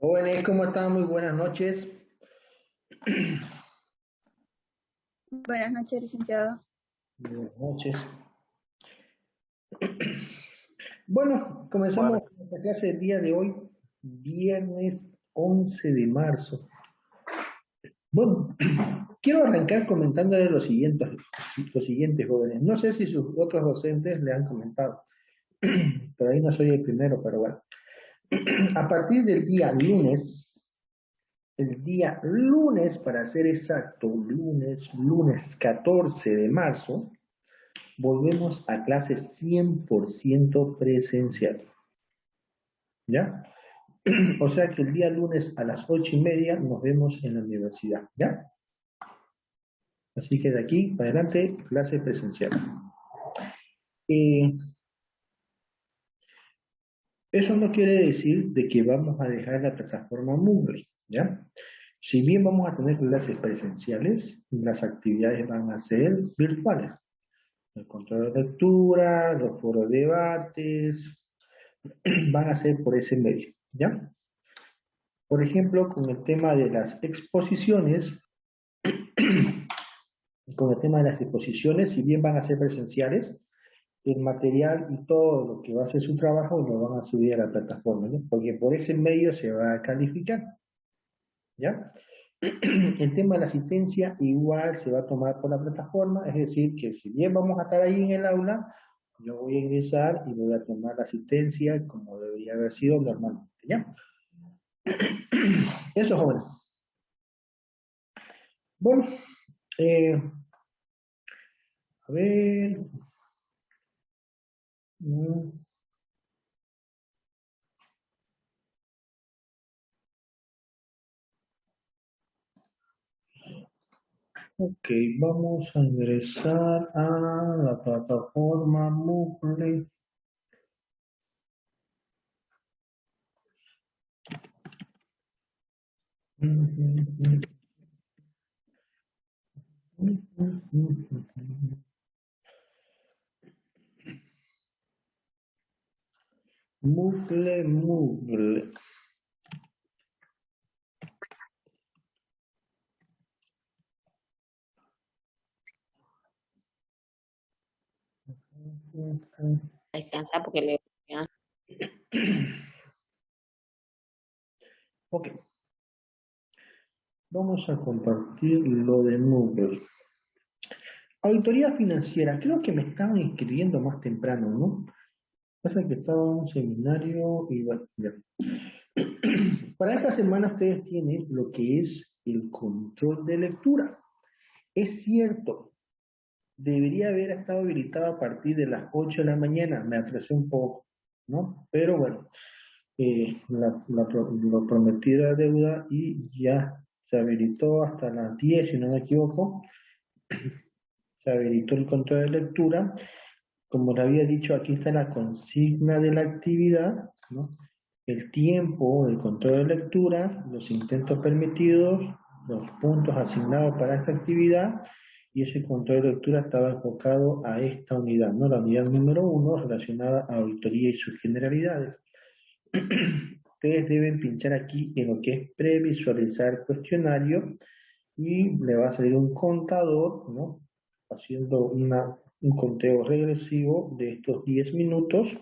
Jóvenes, ¿cómo están? Muy buenas noches. Buenas noches, licenciado. Buenas noches. Bueno, comenzamos Bueno, nuestra clase del día de hoy, viernes 11 de marzo. Bueno, quiero arrancar comentándole lo siguiente, jóvenes. No sé si sus otros docentes le han comentado, pero ahí no soy el primero, pero bueno. A partir del día lunes, el día lunes, para ser exacto, lunes 14 de marzo, volvemos a clase 100% presencial. ¿Ya? O sea que el día lunes a las 8:30 nos vemos en la universidad. ¿Ya? Así que de aquí para adelante, clase presencial. Eh, Eso no quiere decir de que vamos a dejar la plataforma Moodle. ¿Ya? Si bien vamos a tener clases presenciales, las actividades van a ser virtuales. El control de lectura, los foros de debates, van a ser por ese medio. ¿Ya? Por ejemplo, con el tema de las exposiciones, si bien van a ser presenciales, el material y todo lo que va a ser su trabajo lo van a subir a la plataforma, ¿no? Porque por ese medio se va a calificar, ¿ya? El tema de la asistencia igual se va a tomar por la plataforma, es decir, que si bien vamos a estar ahí en el aula, yo voy a ingresar y voy a tomar la asistencia como debería haber sido normalmente, ¿ya? Eso, jóvenes. Bueno, eh, a ver. mm, Ok, vamos a ingresar a la plataforma Moodle. Moodle. Descansar porque le Ok, vamos a compartir lo de Moodle. Auditoría financiera, creo que me estaban inscribiendo más temprano, ¿no? Pasa que estaba en un seminario y bueno, ya. Para esta semana ustedes tienen lo que es el control de lectura. Es cierto, debería haber estado habilitado a partir de las 8 de la mañana, me atrasé un poco, ¿no? Pero bueno, lo prometido era deuda y ya se habilitó hasta las 10, si no me equivoco, se habilitó el control de lectura. Como le había dicho, aquí está la consigna de la actividad, ¿no? El tiempo, el control de lectura, los intentos permitidos, los puntos asignados para esta actividad, y ese control de lectura estaba enfocado a esta unidad, ¿no? La unidad número 1 relacionada a auditoría y sus generalidades. Ustedes deben pinchar aquí en lo que es previsualizar cuestionario y le va a salir un contador, ¿no? Haciendo un conteo regresivo de estos 10 minutos,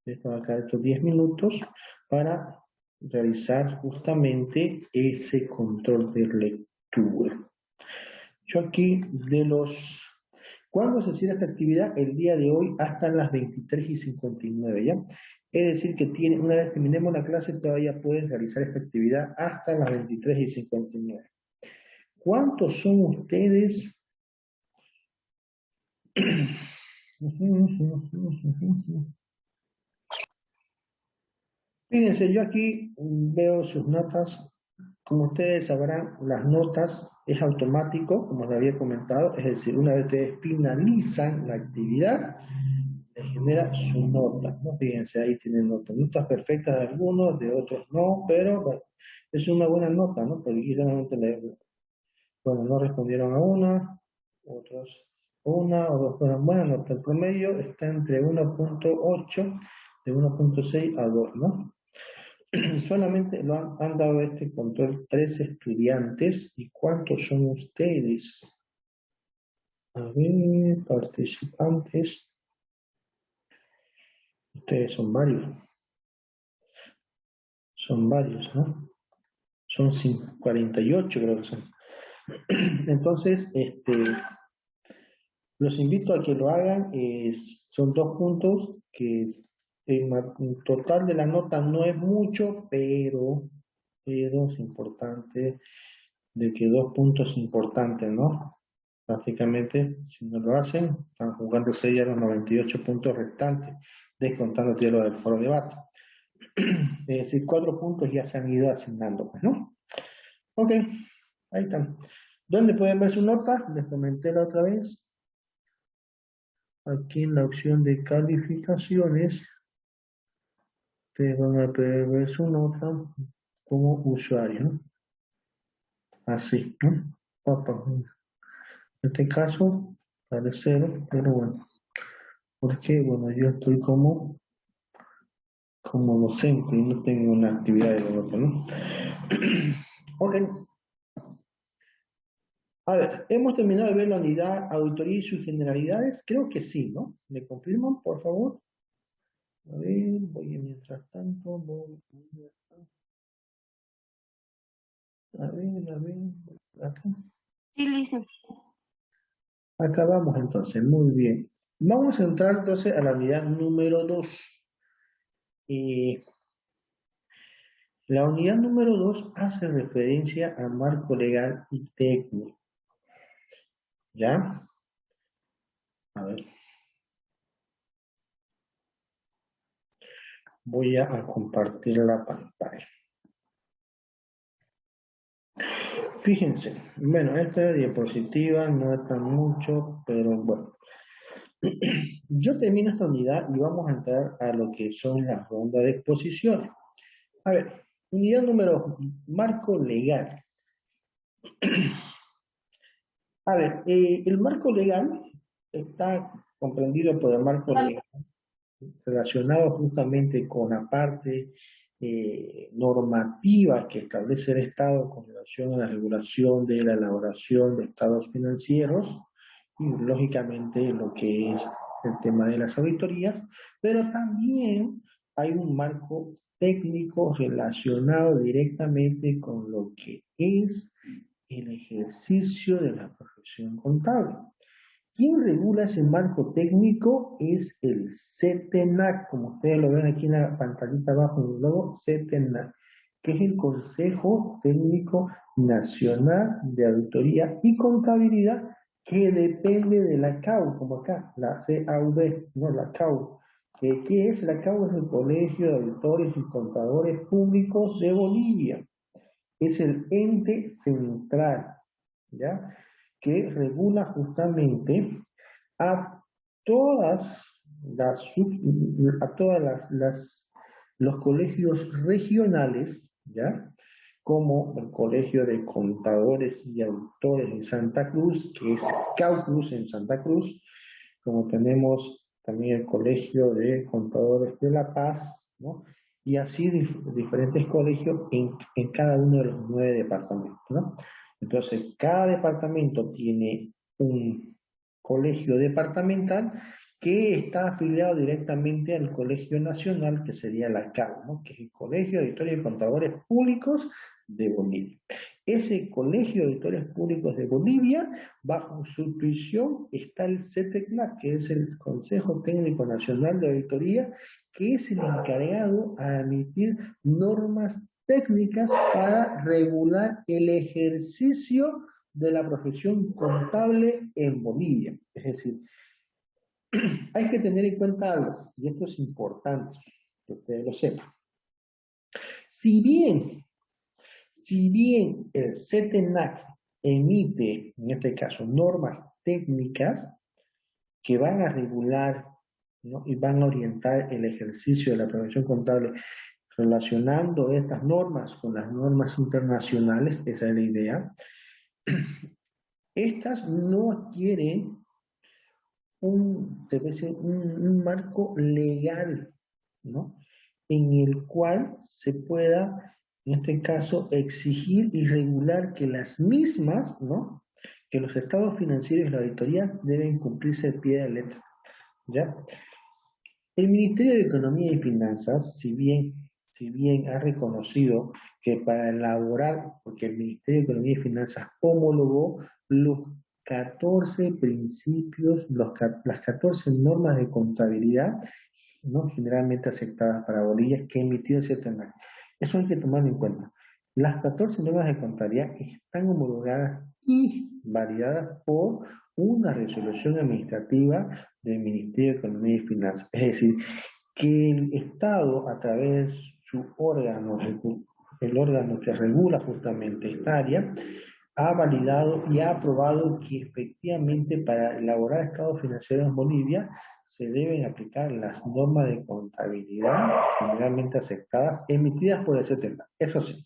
estos 10 minutos, para realizar justamente ese control de lectura. Yo aquí ¿Cuándo se cierra esta actividad? El día de hoy hasta las 23:59, ¿ya? Es decir, que una vez terminemos la clase, todavía pueden realizar esta actividad hasta las 23:59. ¿Cuántos son ustedes? Fíjense, yo aquí veo sus notas. Como ustedes sabrán, las notas es automático, como les había comentado, es decir, una vez ustedes finalizan la actividad, les genera su nota, ¿no? Fíjense, ahí tienen notas, notas perfectas de algunos, de otros no, pero bueno, es una buena nota, ¿no? Porque aquí solamente bueno, no respondieron a una, otros una o dos fueron buenas notas. El promedio está entre 1.8, de 1.6 a 2, ¿no? solamente han dado este control 3 estudiantes. ¿Y cuántos son ustedes? A ver, participantes. Ustedes son varios. Son varios, ¿no? Son 48, creo que son. Entonces, los invito a que lo hagan. Son 2 puntos que el total de la nota no es mucho, pero es importante de que 2 puntos importantes, ¿no? Prácticamente, si no lo hacen, están jugándose ya los 98 puntos restantes, descontando ya lo del foro debate. Es decir, 4 puntos ya se han ido asignando, pues, ¿no? Ok, ahí están. ¿Dónde pueden ver su nota? Les comenté la otra vez. Aquí en la opción de calificaciones, ustedes van a poder ver su nota como usuario, ¿no? Así, ¿no? Opa. En este caso, sale 0, pero bueno. Porque, bueno, yo estoy como docente y no tengo una actividad de devoto, ¿no? Ok. A ver, hemos terminado de ver la unidad auditoría y sus generalidades. Creo que sí, ¿no? ¿Me confirman, por favor? A ver, voy mientras tanto. A ver. Acá. Sí, listo. Acá vamos entonces, muy bien. Vamos a entrar entonces a la unidad número 2. La unidad número 2 hace referencia a marco legal y técnico. ¿Ya? A ver. Voy a compartir la pantalla. Fíjense, bueno, esta diapositiva no es tan mucho, pero bueno. Yo termino esta unidad y vamos a entrar a lo que son las rondas de exposiciones. A ver, unidad número marco legal. A ver, el marco legal está comprendido por el marco legal relacionado justamente con la parte normativa que establece el Estado con relación a la regulación de la elaboración de estados financieros y lógicamente lo que es el tema de las auditorías, pero también hay un marco técnico relacionado directamente con lo que es el ejercicio de la profesión contable. ¿Quién regula ese marco técnico? Es el CETENAC, como ustedes lo ven aquí en la pantallita abajo en el logo, CETENAC, que es el Consejo Técnico Nacional de Auditoría y Contabilidad, que depende de la CAU, como acá, la CAUB, no la CAU. ¿Qué es? La CAU es el Colegio de Auditores y Contadores Públicos de Bolivia. Es el ente central, ¿ya? Que regula justamente a todas los colegios regionales, ¿ya? Como el Colegio de Contadores y Auditores en Santa Cruz, que es CAUCRUZ en Santa Cruz, como tenemos también el Colegio de Contadores de La Paz, ¿no? Y así diferentes colegios en cada uno de los 9 departamentos, ¿no? Entonces, cada departamento tiene un colegio departamental que está afiliado directamente al Colegio Nacional, que sería la CAU, ¿no? Que es el Colegio de Auditores y Contadores Públicos de Bolivia. Ese Colegio de Auditores Públicos de Bolivia, bajo su tuición está el CETECNAC, que es el Consejo Técnico Nacional de Auditoría, que es el encargado a emitir normas técnicas para regular el ejercicio de la profesión contable en Bolivia. Es decir, hay que tener en cuenta algo, y esto es importante, que ustedes lo sepan. Si bien el CETENAC emite, en este caso, normas técnicas que van a regular, ¿no? Y van a orientar el ejercicio de la profesión contable relacionando estas normas con las normas internacionales, esa es la idea, estas no adquieren un marco legal, ¿no? en el cual se pueda, en este caso, exigir y regular que las mismas, ¿no? Que los estados financieros y la auditoría deben cumplirse al pie de la letra, ¿ya? El Ministerio de Economía y Finanzas, si bien ha reconocido que para elaborar, porque el Ministerio de Economía y Finanzas homologó los 14 principios, las 14 normas de contabilidad, ¿no? Generalmente aceptadas para Bolivia, que emitió el CETENAC. Eso hay que tomarlo en cuenta. Las 14 normas de contabilidad están homologadas y validadas por una resolución administrativa del Ministerio de Economía y Finanzas. Es decir, que el Estado, a través de su órgano, el órgano que regula justamente esta área, ha validado y ha aprobado que efectivamente para elaborar estados financieros en Bolivia se deben aplicar las normas de contabilidad generalmente aceptadas emitidas por el CETENAC. Eso sí.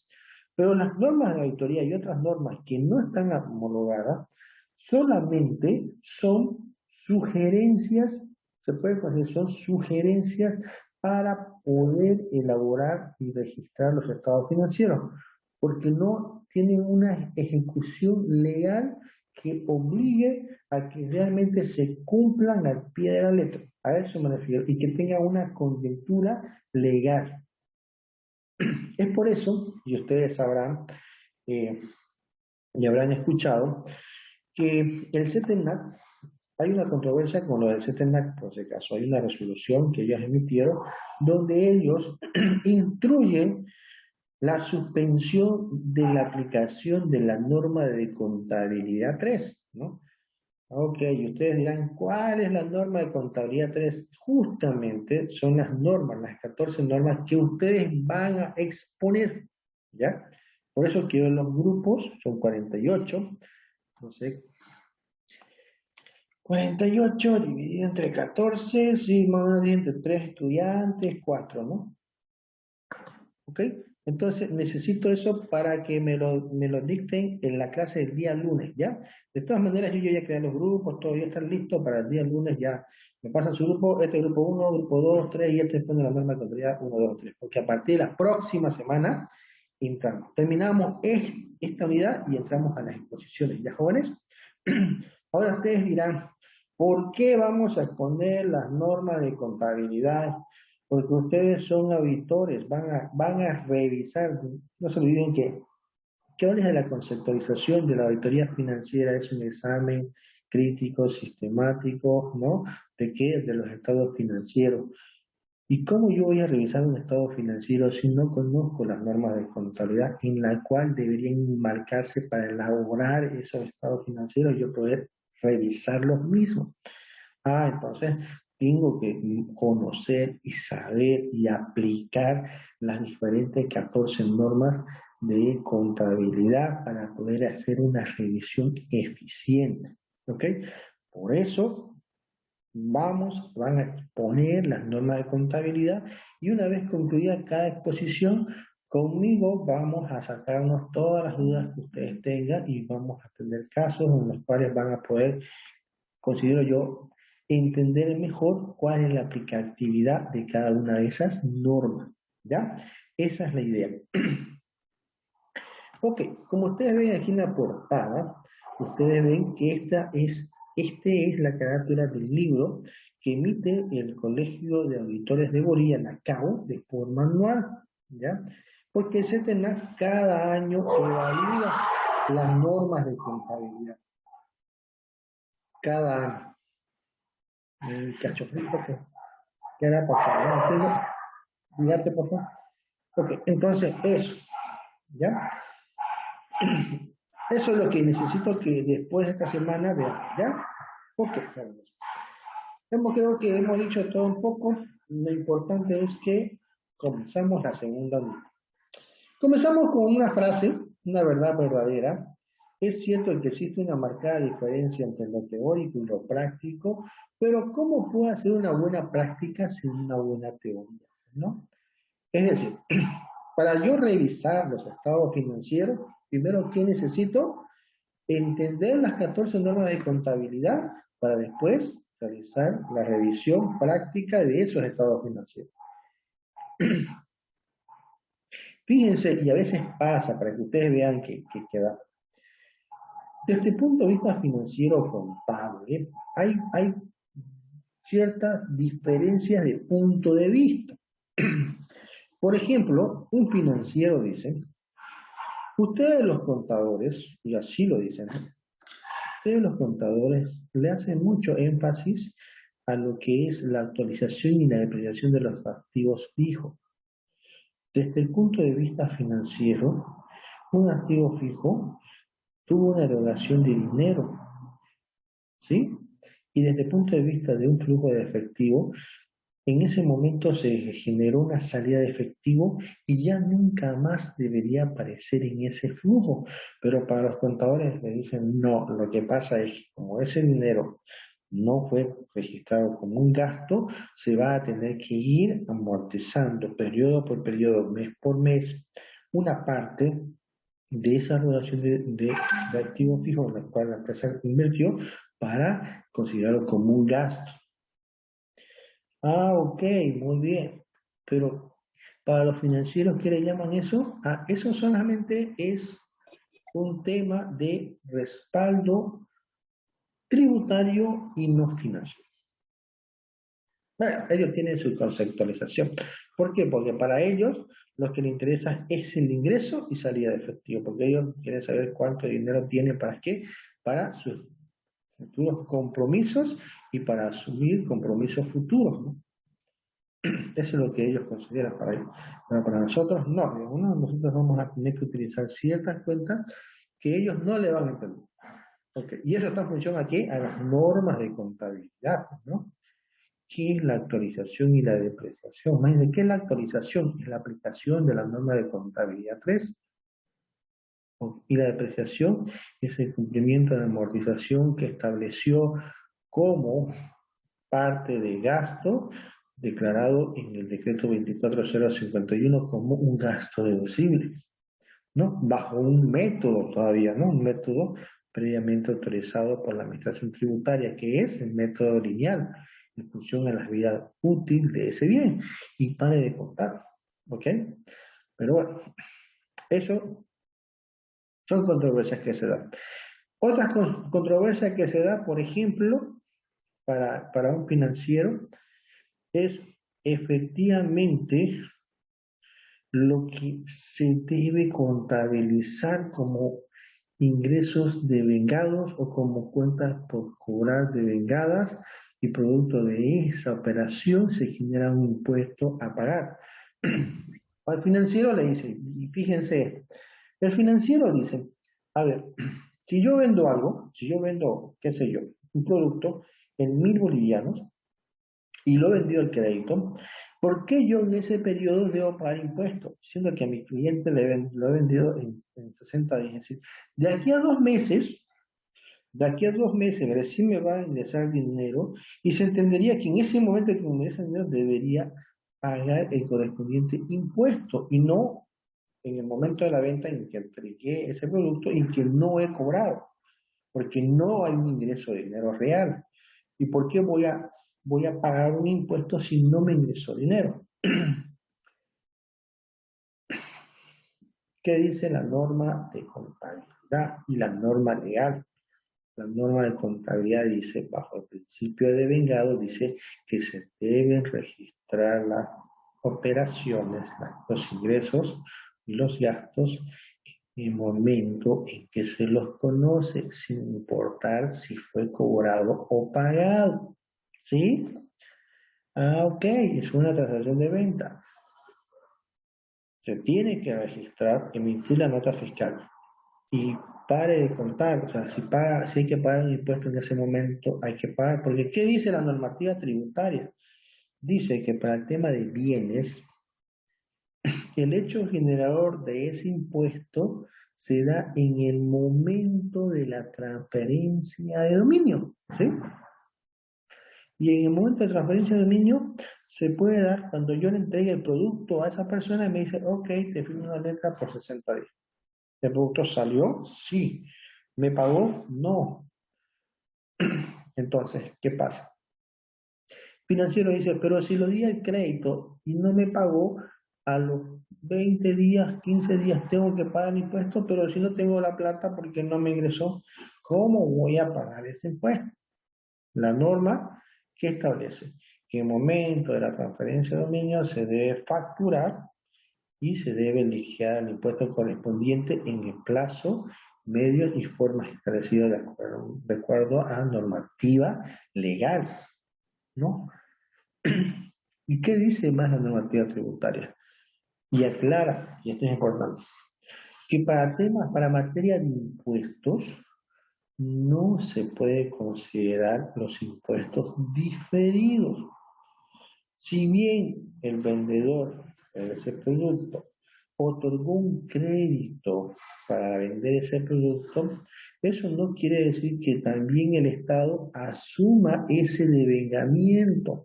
Pero las normas de auditoría y otras normas que no están homologadas solamente son sugerencias, se puede considerar, son sugerencias para poder elaborar y registrar los estados financieros, porque no tienen una ejecución legal que obligue a que realmente se cumplan al pie de la letra. A eso me refiero, y que tenga una coyuntura legal. Es por eso, y ustedes sabrán, y habrán escuchado, que el CETENAC, hay una controversia con lo del CETENAC, por si acaso, hay una resolución que ellos emitieron, donde ellos instruyen la suspensión de la aplicación de la norma de contabilidad 3, ¿no? Ok, y ustedes dirán, ¿cuál es la norma de contabilidad 3? Justamente son las normas, las 14 normas que ustedes van a exponer, ¿ya? Por eso que los grupos son 48, entonces 48 dividido entre 14, sí, más o menos entre 3 estudiantes, 4, ¿no? ¿Ok? Entonces necesito eso para que me lo dicten en la clase del día lunes, ¿ya? De todas maneras, yo ya creé los grupos, todo ya está listo para el día lunes, ya me pasan su grupo, este grupo 1, grupo 2, 3, y este pone la norma de contabilidad 1, 2, 3, porque a partir de la próxima semana entramos. Terminamos esta unidad y entramos a las exposiciones, ¿ya, jóvenes? Ahora ustedes dirán, ¿por qué vamos a exponer las normas de contabilidad? Porque ustedes son auditores, van a revisar, no se olviden que hables de la conceptualización de la auditoría financiera, es un examen crítico, sistemático, ¿no? ¿De qué? De los estados financieros. ¿Y cómo yo voy a revisar un estado financiero si no conozco las normas de contabilidad en la cual deberían marcarse para elaborar esos estados financieros y yo poder revisar los mismos? Entonces tengo que conocer y saber y aplicar las diferentes 14 normas de contabilidad para poder hacer una revisión eficiente. ¿Ok? Por eso van a exponer las normas de contabilidad y una vez concluida cada exposición, conmigo vamos a sacarnos todas las dudas que ustedes tengan y vamos a tener casos en los cuales van a poder, considero yo, entender mejor cuál es la aplicatividad de cada una de esas normas, ¿ya? Esa es la idea. Ok, como ustedes ven aquí en la portada, ustedes ven que esta es la carátula del libro que emite el Colegio de Auditores de Bolivia, la CAO, de forma anual, ¿ya? Porque el CETENAC cada año evalúa las normas de contabilidad. Cada año. Cachofrito, ¿qué hará pasar? ¿No? Dígate, por favor. Ok, entonces eso, ¿ya? Eso es lo que necesito que después de esta semana vean, ¿ya? Ok, creo que hemos dicho todo un poco. Lo importante es que comenzamos la segunda unidad. Comenzamos con una frase, una verdad verdadera. Es cierto que existe una marcada diferencia entre lo teórico y lo práctico, pero ¿cómo puedo hacer una buena práctica sin una buena teoría? ¿No? Es decir, para yo revisar los estados financieros, primero, ¿qué necesito? Entender las 14 normas de contabilidad para después realizar la revisión práctica de esos estados financieros. Fíjense, y a veces pasa, para que ustedes vean que queda. Desde el punto de vista financiero contable, hay ciertas diferencias de punto de vista. Por ejemplo, un financiero dice, ustedes los contadores, y así lo dicen, ustedes los contadores le hacen mucho énfasis a lo que es la actualización y la depreciación de los activos fijos. Desde el punto de vista financiero, un activo fijo tuvo una erogación de dinero, ¿sí? Y desde el punto de vista de un flujo de efectivo, en ese momento se generó una salida de efectivo y ya nunca más debería aparecer en ese flujo. Pero para los contadores me dicen, no, lo que pasa es que como ese dinero no fue registrado como un gasto, se va a tener que ir amortizando periodo por periodo, mes por mes, una parte de esa relación de activos fijos en la cual la empresa invirtió para considerarlo como un gasto. Ah, ok, muy bien. Pero para los financieros, ¿qué le llaman eso? Ah, eso solamente es un tema de respaldo tributario y no financiero. Bueno, ellos tienen su conceptualización. ¿Por qué? Porque para ellos lo que les interesa es el ingreso y salida de efectivo, porque ellos quieren saber cuánto dinero tienen para qué, para sus futuros compromisos y para asumir compromisos futuros, ¿no? Eso es lo que ellos consideran para ellos. Pero para nosotros no, digamos, ¿no? Nosotros vamos a tener que utilizar ciertas cuentas que ellos no le van a entender. Okay. Y eso está en función a qué? A las normas de contabilidad, ¿no? ¿Qué es la actualización y la depreciación? Imagínense, ¿qué es la actualización? Es la aplicación de la norma de contabilidad 3. Y la depreciación es el cumplimiento de la amortización que estableció como parte de gasto declarado en el decreto 24051 como un gasto deducible, ¿no? Bajo un método todavía, ¿no? Un método previamente autorizado por la Administración Tributaria, que es el método lineal, en función a la vida útil de ese bien, y pare de contar, ¿ok? Pero bueno, eso son controversias que se dan. Otras controversias que se da, por ejemplo, para un financiero, es efectivamente lo que se debe contabilizar como ingresos devengados o como cuentas por cobrar devengadas, y producto de esa operación se genera un impuesto a pagar. Al financiero le dice, y fíjense, el financiero dice, a ver, si yo vendo algo, si yo vendo, qué sé yo, un producto en 1.000 bolivianos, y lo he vendido al crédito, ¿por qué yo en ese periodo debo pagar impuestos? Siendo que a mi cliente lo he vendido en 60 días. Es decir, de aquí a 2 meses, recién me va a ingresar dinero y se entendería que en ese momento que me ingresa dinero debería pagar el correspondiente impuesto y no en el momento de la venta en que entregué ese producto y que no he cobrado, porque no hay un ingreso de dinero real. ¿Y por qué voy a pagar un impuesto si no me ingresó dinero? ¿Qué dice la norma de contabilidad y la norma legal? La norma de contabilidad dice, bajo el principio de vengado, dice que se deben registrar las operaciones, los ingresos y los gastos en el momento en que se los conoce, sin importar si fue cobrado o pagado. ¿Sí? Ah, ok, es una transacción de venta. Se tiene que registrar, emitir la nota fiscal y pare de contar. O sea, si hay que pagar un impuesto en ese momento, hay que pagar. Porque ¿qué dice la normativa tributaria? Dice que para el tema de bienes, el hecho generador de ese impuesto se da en el momento de la transferencia de dominio, ¿sí? Y en el momento de transferencia de dominio se puede dar cuando yo le entregue el producto a esa persona y me dice, ok, te firmo una letra por 60 días. ¿El producto salió? Sí. ¿Me pagó? No. Entonces, ¿qué pasa? Financiero dice, pero si lo di al crédito y no me pagó, a los 20 días, 15 días tengo que pagar impuestos, pero si no tengo la plata porque no me ingresó, ¿cómo voy a pagar ese impuesto? La norma que establece que en el momento de la transferencia de dominio se debe facturar y se debe liquidar el impuesto correspondiente en el plazo, medios y formas establecidos de acuerdo a normativa legal, ¿no? ¿Y qué dice más la normativa tributaria? Y aclara, y esto es importante, que para temas, para materia de impuestos, no se puede considerar los impuestos diferidos. Si bien el vendedor de ese producto otorgó un crédito para vender ese producto, eso no quiere decir que también el Estado asuma ese devengamiento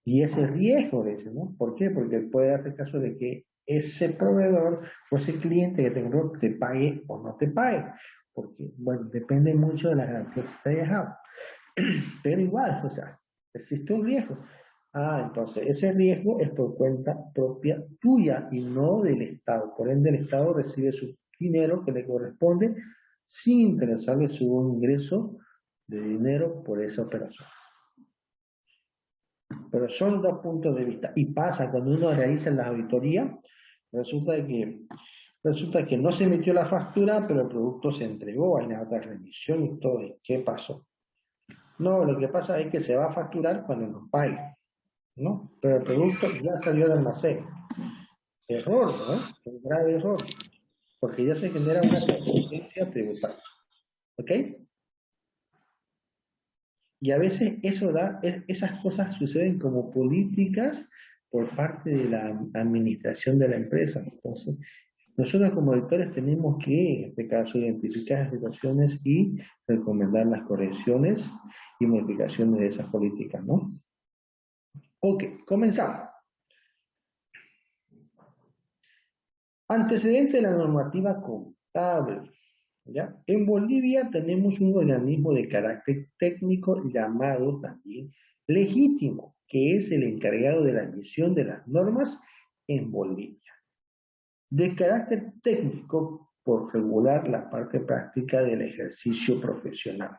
y ese riesgo de ese, ¿no? ¿Por qué? Porque puede darse caso de que ese proveedor o ese cliente que te pague o no te pague. Porque, bueno, depende mucho de la garantía que te haya dejado. Pero igual, o sea, existe un riesgo. Ah, entonces ese riesgo es por cuenta propia tuya y no del Estado. Por ende, el Estado recibe su dinero que le corresponde sin interesarle su ingreso de dinero por esa operación. Pero son dos puntos de vista. Y pasa cuando uno realiza la auditoría, resulta que no se emitió la factura, pero el producto se entregó, hay una otra remisión y todo. ¿Y qué pasó? No, lo que pasa es que se va a facturar cuando nos pague, ¿no? Pero el producto ya salió del almacén. Error, ¿no? Un grave error, porque ya se genera una contingencia tributaria. ¿Ok? Y a veces esas cosas suceden como políticas por parte de la administración de la empresa. Entonces, nosotros como auditores tenemos que, en este caso, identificar las situaciones y recomendar las correcciones y modificaciones de esas políticas, ¿no? Ok, comenzamos. Antecedente de la normativa contable. ¿Ya? En Bolivia tenemos un organismo de carácter técnico llamado también legítimo, que es el encargado de la emisión de las normas en Bolivia. De carácter técnico, por regular la parte práctica del ejercicio profesional.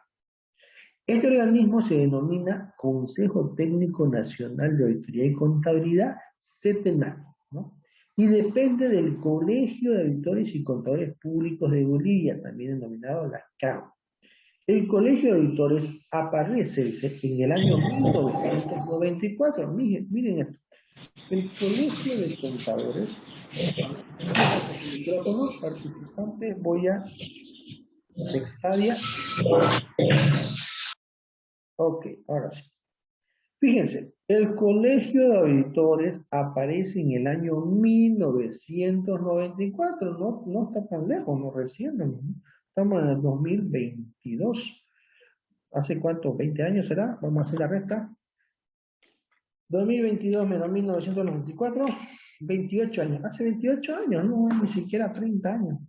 Este organismo se denomina Consejo Técnico Nacional de Auditoría y Contabilidad, CETENAC, ¿no? Y depende del Colegio de Auditores y Contadores Públicos de Bolivia, también denominado la CAM. El Colegio de Auditores aparece en el año 1994. Miren esto. El Colegio de Contadores, micrófono, participante, voy a Textadia. Ok, ahora sí. Fíjense, el Colegio de Auditores aparece en el año 1994, no está tan lejos, no recién, ¿no? Estamos en el 2022. ¿Hace cuánto? ¿20 años será? Vamos a hacer la resta. 2022 menos 1994, 28 años. Hace 28 años, no, ni siquiera 30 años.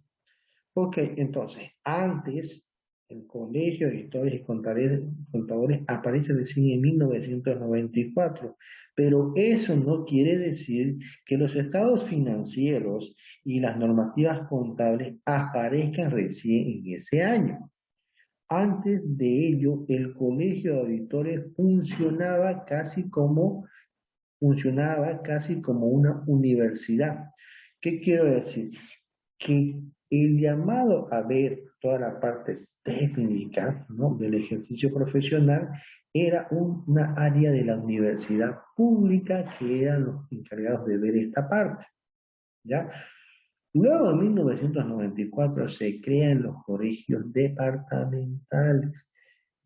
Ok, entonces, antes el Colegio de Auditores y Contadores aparece recién en 1994, pero eso no quiere decir que los estados financieros y las normativas contables aparezcan recién en ese año. Antes de ello, el Colegio de Auditores funcionaba casi como una universidad. ¿Qué quiero decir? Que el llamado a ver toda la parte técnica, ¿no?, del ejercicio profesional era una área de la universidad pública que eran los encargados de ver esta parte, ¿ya? Luego, en 1994, se crean los colegios departamentales,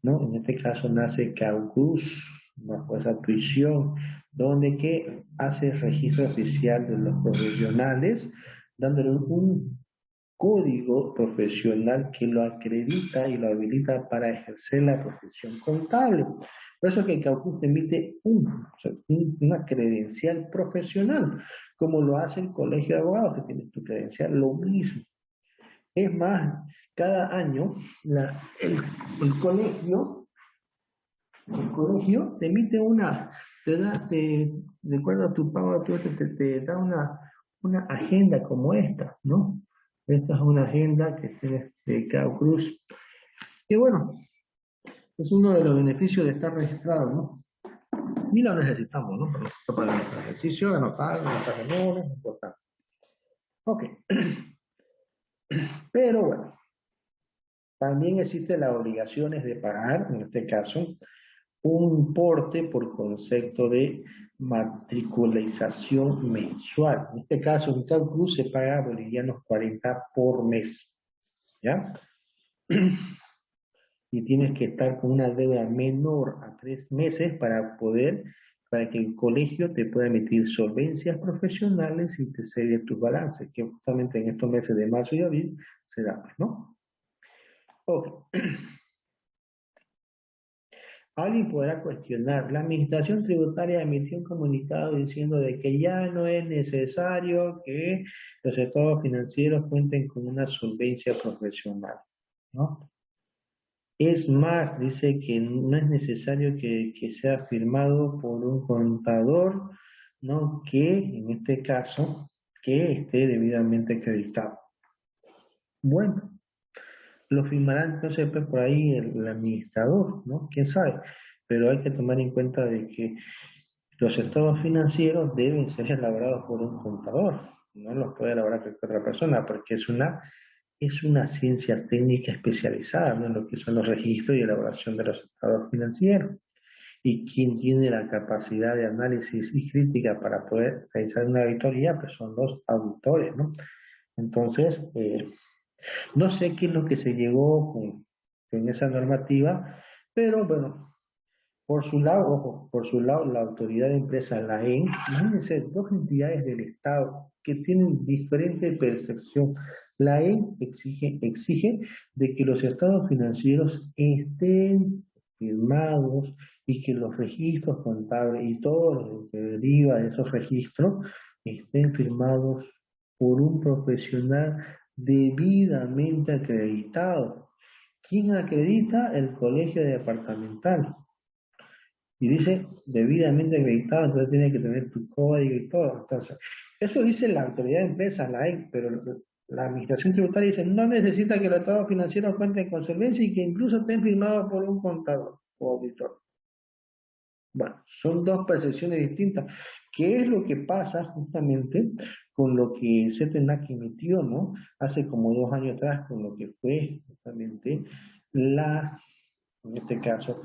¿no? En este caso nace Caucus, bajo esa tuición, donde que hace el registro oficial de los profesionales, dándole un código profesional que lo acredita y lo habilita para ejercer la profesión contable. Por eso que Caucus emite una credencial profesional, como lo hace el Colegio de Abogados, que tiene tu credencial, lo mismo. Es más, cada año el colegio te emite de acuerdo a tu pago, te da una agenda como esta, ¿no? Esta es una agenda que tiene de Cao Cruz. Y bueno, es uno de los beneficios de estar registrado, ¿no? Y lo necesitamos, ¿no? Para nuestro ejercicio, anotar, nuestras reuniones, importante. Ok. Pero bueno, también existen las obligaciones de pagar, en este caso, un importe por concepto de matricularización mensual. En este caso, en Cao Cruz se paga bolivianos 40 por mes, ¿ya? Y tienes que estar con una deuda menor a 3 meses para que el colegio te pueda emitir solvencias profesionales y te cede tus balances, que justamente en estos meses de marzo y abril se da, ¿no? Ok. Alguien podrá cuestionar. La administración tributaria emitió un comunicado diciendo de que ya no es necesario que los estados financieros cuenten con una solvencia profesional, ¿no? Es más, dice que no es necesario que sea firmado por un contador, ¿no? Que en este caso, que esté debidamente acreditado. Bueno, lo firmará entonces pues, por ahí el administrador, ¿no? ¿Quién sabe? Pero hay que tomar en cuenta de que los estados financieros deben ser elaborados por un contador, no los puede elaborar cualquier otra persona, porque es una ciencia técnica especializada, ¿no? En lo que son los registros y elaboración de los estados financieros. Y quien tiene la capacidad de análisis y crítica para poder realizar una auditoría, pues son los auditores, ¿no? Entonces, no sé qué es lo que se llegó con esa normativa, pero bueno, por su lado, ojo, por su lado, la autoridad de empresa, la EN, imagínense, dos entidades del Estado que tienen diferente percepción. La EN exige de que los estados financieros estén firmados y que los registros contables y todo lo que deriva de esos registros estén firmados por un profesional debidamente acreditado. ¿Quién acredita? El colegio departamental. Y dice debidamente acreditado, entonces tiene que tener tu código y todo. Entonces, eso dice la autoridad de empresas, la EC, pero la administración tributaria dice no necesita que los estados financieros cuenten con solvencia y que incluso estén firmados por un contador o auditor. Bueno, son dos percepciones distintas. ¿Qué es lo que pasa justamente con lo que CETENAC emitió, ¿no? Hace como 2 años atrás, con lo que fue justamente en este caso,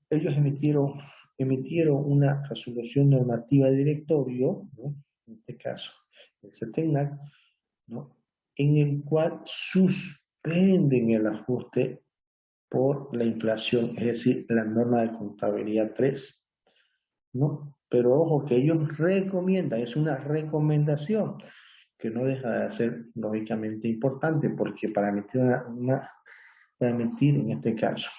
ellos emitieron una resolución normativa de directorio, ¿no? En este caso, el CETENAC, ¿no? En el cual suspenden el ajuste por la inflación, es decir, la norma de contabilidad 3, ¿no? Pero ojo que ellos recomiendan, es una recomendación que no deja de ser lógicamente importante, porque para emitir para emitir en este caso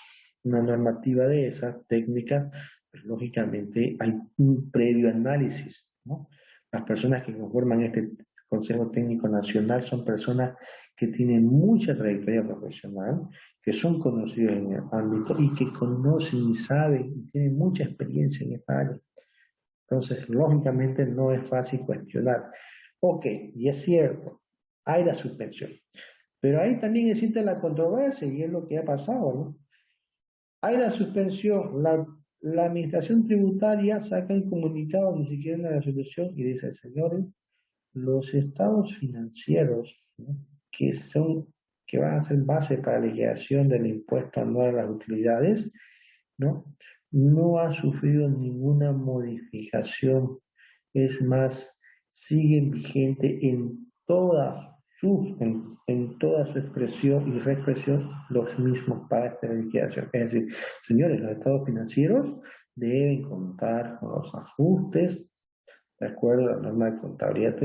una normativa de esas técnicas, pues lógicamente hay un previo análisis, ¿no? Las personas que conforman este Consejo Técnico Nacional son personas que tienen mucha trayectoria profesional, que son conocidos en el ámbito y que conocen y saben y tienen mucha experiencia en esta área. Entonces, lógicamente no es fácil cuestionar. Ok, y es cierto, hay la suspensión, pero ahí también existe la controversia y es lo que ha pasado, ¿no? Hay la suspensión, la administración tributaria saca un comunicado, ni siquiera una resolución, y dice, señores, los estados financieros, ¿no? que van a ser base para la liquidación del impuesto anual a las utilidades, ¿no? No ha sufrido ninguna modificación. Es más, siguen vigente en toda su expresión y reexpresión los mismos para esta liquidación. Es decir, señores, los estados financieros deben contar con los ajustes de acuerdo a la norma de contabilidad.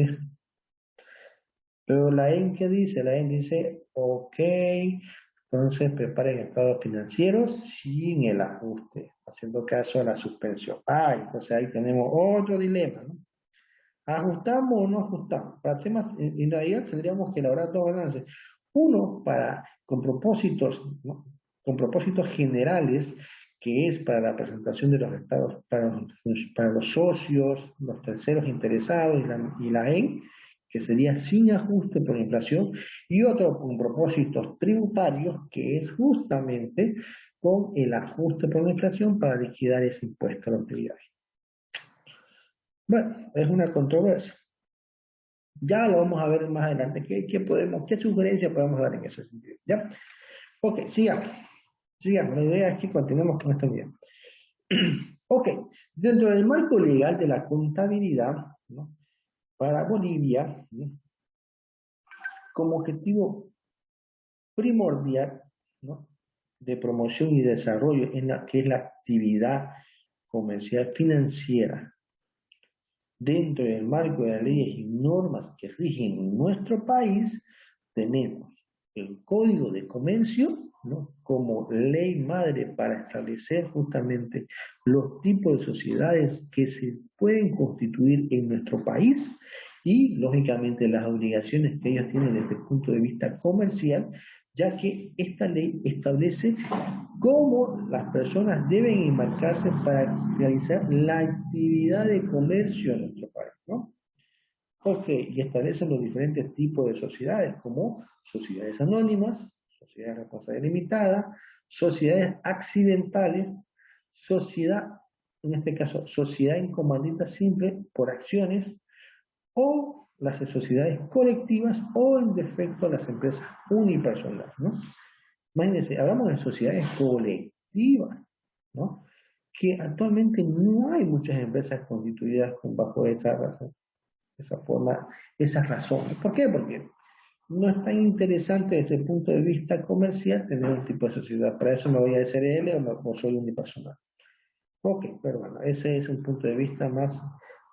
Pero la EN, ¿qué dice? La EN dice, ok, entonces preparen estados financieros sin el ajuste, haciendo caso a la suspensión. Entonces ahí tenemos otro dilema, ¿no? ¿Ajustamos o no ajustamos? Para temas, en realidad tendríamos que elaborar dos balances. Uno con propósitos, ¿no? Con propósitos generales que es para la presentación de los estados, para los socios, los terceros interesados y la EN, que sería sin ajuste por inflación, y otro con propósitos tributarios, que es justamente con el ajuste por la inflación para liquidar ese impuesto a la utilidad. Bueno, es una controversia. Ya lo vamos a ver más adelante. ¿Qué sugerencia podemos dar en ese sentido? ¿Ya? Ok, sigamos. La idea es que continuemos con esta unidad. Ok, dentro del marco legal de la contabilidad, ¿no? Para Bolivia, ¿no? Como objetivo primordial, ¿no? De promoción y desarrollo que es la actividad comercial financiera dentro del marco de las leyes y normas que rigen en nuestro país, tenemos el Código de Comercio, ¿no? Como ley madre para establecer justamente los tipos de sociedades que se pueden constituir en nuestro país y, lógicamente, las obligaciones que ellos tienen desde el punto de vista comercial, ya que esta ley establece cómo las personas deben enmarcarse para realizar la actividad de comercio en nuestro país, ¿no? Y establecen los diferentes tipos de sociedades, como sociedades anónimas, sociedades de responsabilidad limitada, sociedades accidentales, sociedad, en este caso, sociedad en comandita simple por acciones, o las sociedades colectivas, o en defecto las empresas unipersonales, ¿no? Imagínense, hablamos de sociedades colectivas, ¿no? Que actualmente no hay muchas empresas constituidas bajo esa razón, esa forma, esas razones. ¿Por qué? Porque no es tan interesante desde el punto de vista comercial tener un tipo de sociedad. Para eso me voy a SRL o soy unipersonal. Ok, pero bueno, ese es un punto de vista más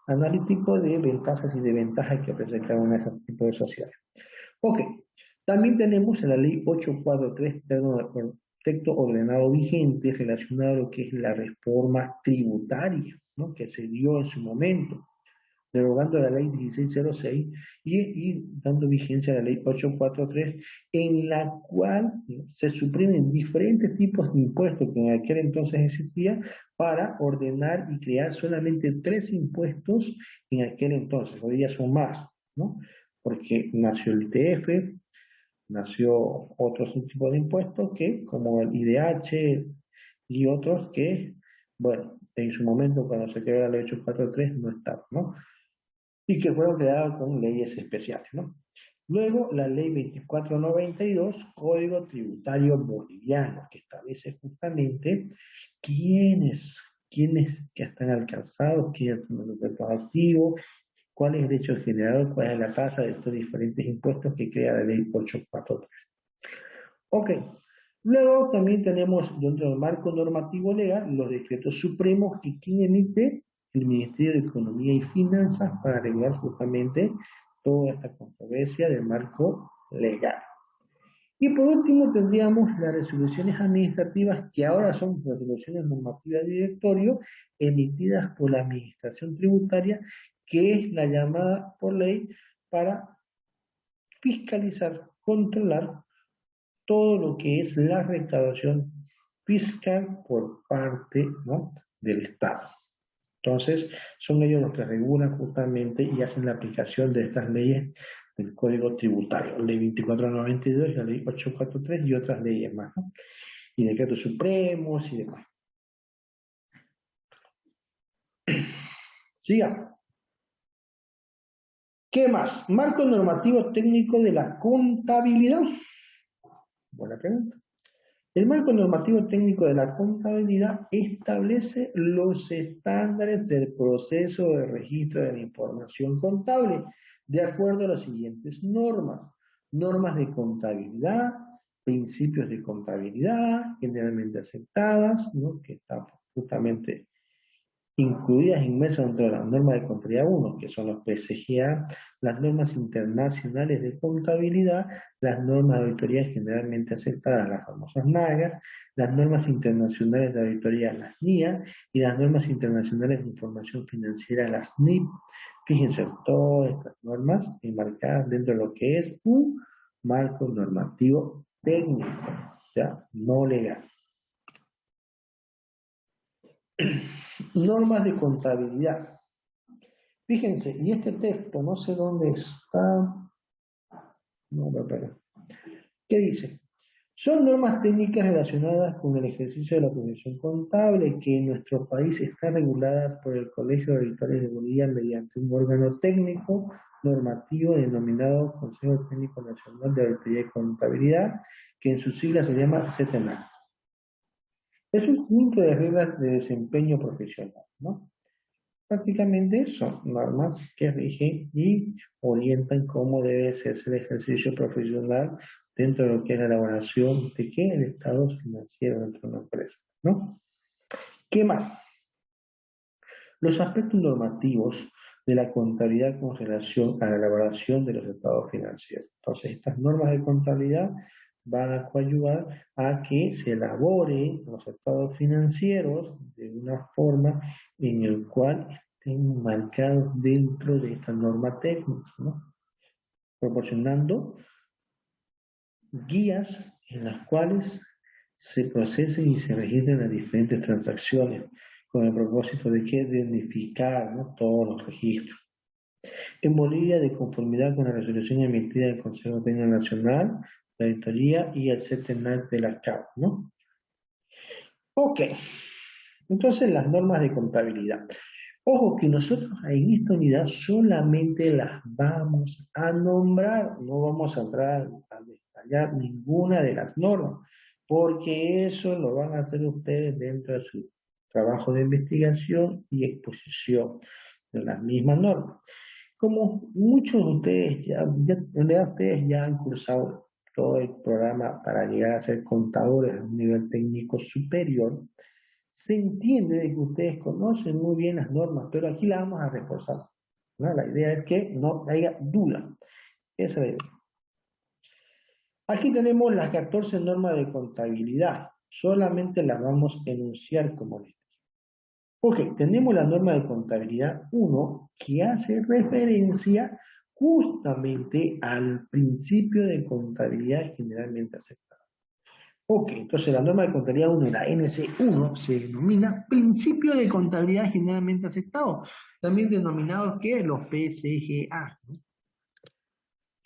analítico de ventajas y desventajas que ofrece cada una de esos tipos de sociedades. Ok, también tenemos en la ley 843, texto ordenado vigente relacionado a lo que es la reforma tributaria, ¿no? Que se dio en su momento, derogando la ley 1606 y dando vigencia a la ley 843, en la cual se suprimen diferentes tipos de impuestos que en aquel entonces existían para ordenar y crear solamente 3 impuestos en aquel entonces. Hoy ya son más, ¿no? Porque nació el ITF, nació otros tipos de impuestos que, como el IDH y otros que, bueno, en su momento cuando se creó la ley 843 no estaban, ¿no? Y que fueron creados con leyes especiales, ¿no? Luego, la ley 2492, Código Tributario Boliviano, que establece justamente quiénes que están alcanzados, quiénes son los sujetos activos, cuál es el hecho general, cuál es la tasa de estos diferentes impuestos que crea la ley 843. Ok, luego también tenemos dentro del marco normativo legal los decretos supremos que quien emite el Ministerio de Economía y Finanzas para regular justamente toda esta controversia del marco legal. Y por último tendríamos las resoluciones administrativas que ahora son resoluciones normativas de directorio emitidas por la Administración Tributaria, que es la llamada por ley para fiscalizar, controlar todo lo que es la recaudación fiscal por parte, ¿no?, del Estado. Entonces, son ellos los que regulan justamente y hacen la aplicación de estas leyes del Código Tributario, ley 2492, la ley 843 y otras leyes más, ¿no? Y decretos supremos y demás. Sigamos. ¿Qué más? Marco normativo técnico de la contabilidad. Buena pregunta. El marco normativo técnico de la contabilidad establece los estándares del proceso de registro de la información contable, de acuerdo a las siguientes normas. Normas de contabilidad, principios de contabilidad, generalmente aceptadas, ¿no?, que están justamente incluidas inmersas dentro de las normas de contabilidad 1, que son los PCGA, las normas internacionales de contabilidad, las normas de auditoría generalmente aceptadas, las famosas NAGAS, las normas internacionales de auditoría, las NIA, y las normas internacionales de información financiera, las NIP. Fíjense, todas estas normas enmarcadas dentro de lo que es un marco normativo técnico, ya no legal. Normas de contabilidad. Fíjense, y este texto, no sé dónde está. No, pero. ¿Qué dice? Son normas técnicas relacionadas con el ejercicio de la profesión contable que en nuestro país está regulada por el Colegio de Auditores de Bolivia mediante un órgano técnico normativo denominado Consejo Técnico Nacional de Auditoría y Contabilidad, que en sus siglas se llama CETENAC. Es un conjunto de reglas de desempeño profesional, ¿no? Prácticamente son normas que rigen y orientan cómo debe hacerse el ejercicio profesional dentro de lo que es la elaboración de qué el estado financiero dentro de una empresa, ¿no? ¿Qué más? Los aspectos normativos de la contabilidad con relación a la elaboración de los estados financieros. Entonces, estas normas de contabilidad van a coadyuvar a que se elaboren los estados financieros de una forma en el cual estén marcados dentro de esta norma técnica, ¿no? Proporcionando guías en las cuales se procesen y se registren las diferentes transacciones con el propósito de que de unificar, ¿no?, todos los registros. En Bolivia, de conformidad con la resolución emitida del Consejo Técnico Nacional, la auditoría y el CETENAC de la CAO, ¿no? Ok, entonces las normas de contabilidad. Ojo que nosotros en esta unidad solamente las vamos a nombrar, no vamos a entrar a detallar ninguna de las normas, porque eso lo van a hacer ustedes dentro de su trabajo de investigación y exposición de las mismas normas. Como muchos de ustedes en realidad ustedes ya han cursado todo el programa para llegar a ser contadores de un nivel técnico superior, se entiende de que ustedes conocen muy bien las normas, pero aquí las vamos a reforzar, ¿no? La idea es que no haya duda. Esa es la idea. Aquí tenemos las 14 normas de contabilidad. Solamente las vamos a enunciar como lista. Ok, tenemos la norma de contabilidad 1 que hace referencia justamente al principio de contabilidad generalmente aceptado. Ok, entonces la norma de contabilidad 1, la NC1, se denomina principio de contabilidad generalmente aceptado, también denominados ¿qué? Los PCGA, ¿no?,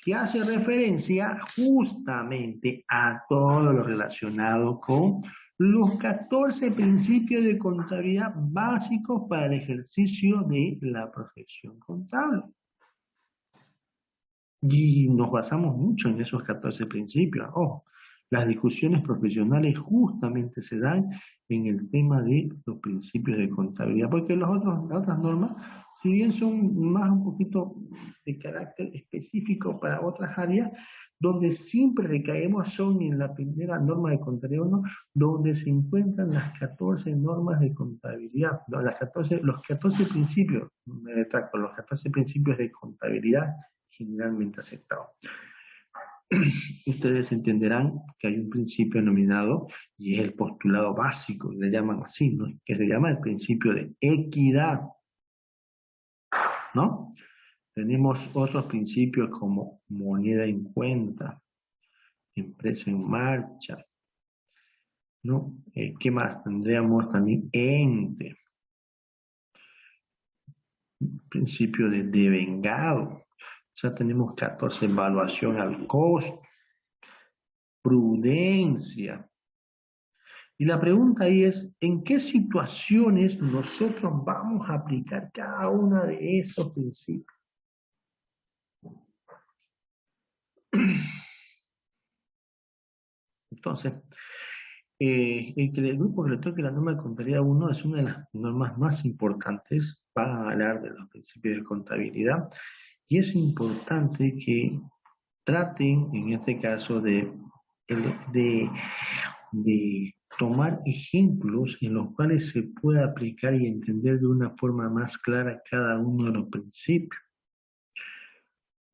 que hace referencia justamente a todo lo relacionado con los 14 principios de contabilidad básicos para el ejercicio de la profesión contable. Y nos basamos mucho en esos 14 principios. Ojo, las discusiones profesionales justamente se dan en el tema de los principios de contabilidad, porque las otras normas, si bien son más un poquito de carácter específico para otras áreas, donde siempre recaemos son en la primera norma de contabilidad 1, donde se encuentran las 14 normas de contabilidad, ¿no? Los 14 principios, me retracto, los 14 principios de contabilidad generalmente aceptado. Ustedes entenderán que hay un principio denominado, y es el postulado básico, le llaman así, ¿no?, que se llama el principio de equidad, ¿no? Tenemos otros principios como moneda en cuenta, empresa en marcha, ¿no? ¿Qué más? Tendríamos también ente, principio de devengado. Ya tenemos 14, evaluación al costo, prudencia. Y la pregunta ahí es, ¿en qué situaciones nosotros vamos a aplicar cada uno de esos principios? Entonces, el grupo que le toque la norma de contabilidad 1 es una de las normas más importantes para hablar de los principios de contabilidad, y es importante que traten, en este caso, de tomar ejemplos en los cuales se pueda aplicar y entender de una forma más clara cada uno de los principios,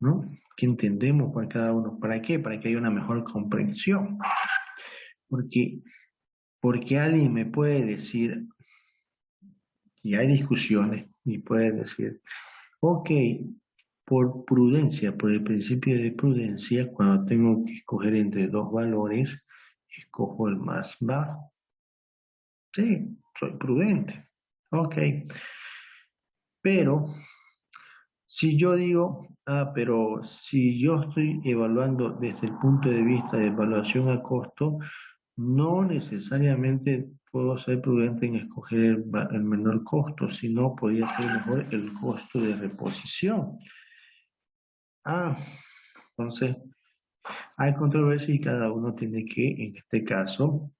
¿no? Que entendemos por cada uno. ¿Para qué? Para que haya una mejor comprensión. Porque alguien me puede decir, y hay discusiones, y puede decir, ok, por prudencia, por el principio de prudencia, cuando tengo que escoger entre dos valores, escojo el más bajo. Sí, soy prudente. Ok. Pero si yo digo, pero si yo estoy evaluando desde el punto de vista de evaluación a costo, no necesariamente puedo ser prudente en escoger el menor costo, sino podría ser mejor el costo de reposición. Entonces, hay controversia y cada uno tiene que, en este caso,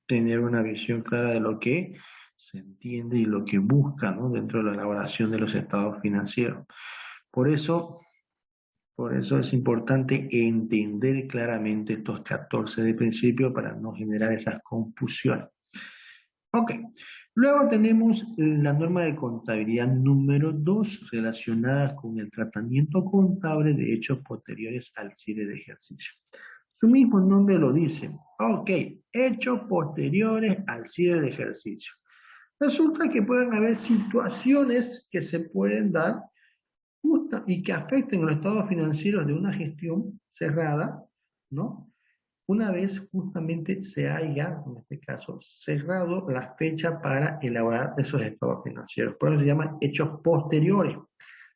tener una visión clara de lo que se entiende y lo que busca, ¿no?, dentro de la elaboración de los estados financieros. Por eso es importante entender claramente estos 14 de principio para no generar esas confusiones. Ok, luego tenemos la norma de contabilidad número 2 relacionada con el tratamiento contable de hechos posteriores al cierre de ejercicio. Su mismo nombre lo dice. Ok, hechos posteriores al cierre de ejercicio. Resulta que pueden haber situaciones que se pueden dar y que afecten los estados financieros de una gestión cerrada, ¿no? Una vez justamente se haya, en este caso, cerrado la fecha para elaborar esos estados financieros. Por eso se llaman hechos posteriores,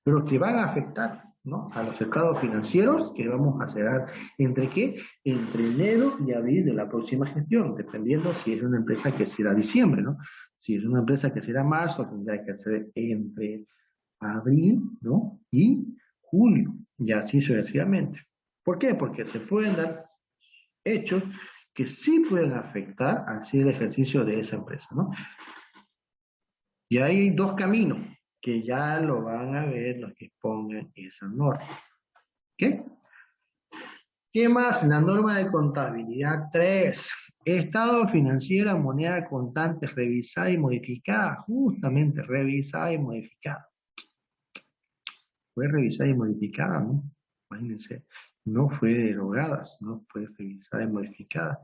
pero que van a afectar, ¿no?, a los estados financieros que vamos a cerrar. ¿Entre qué? Entre enero y abril de la próxima gestión, dependiendo si es una empresa que será diciembre, ¿no? Si es una empresa que será marzo, tendrá que hacer entre abril, ¿no?, y julio, y así sucesivamente. ¿Por qué? Porque se pueden dar hechos que sí pueden afectar al cierre de ejercicio de esa empresa, ¿no? Y hay dos caminos que ya lo van a ver los que pongan esa norma. ¿Qué? ¿Qué más? La norma de contabilidad 3. Estado financiero, moneda contante revisada y modificada. Justamente revisada y modificada. Fue revisada y modificada, ¿no? Imagínense, no fue derogada, no fue revisada y modificada.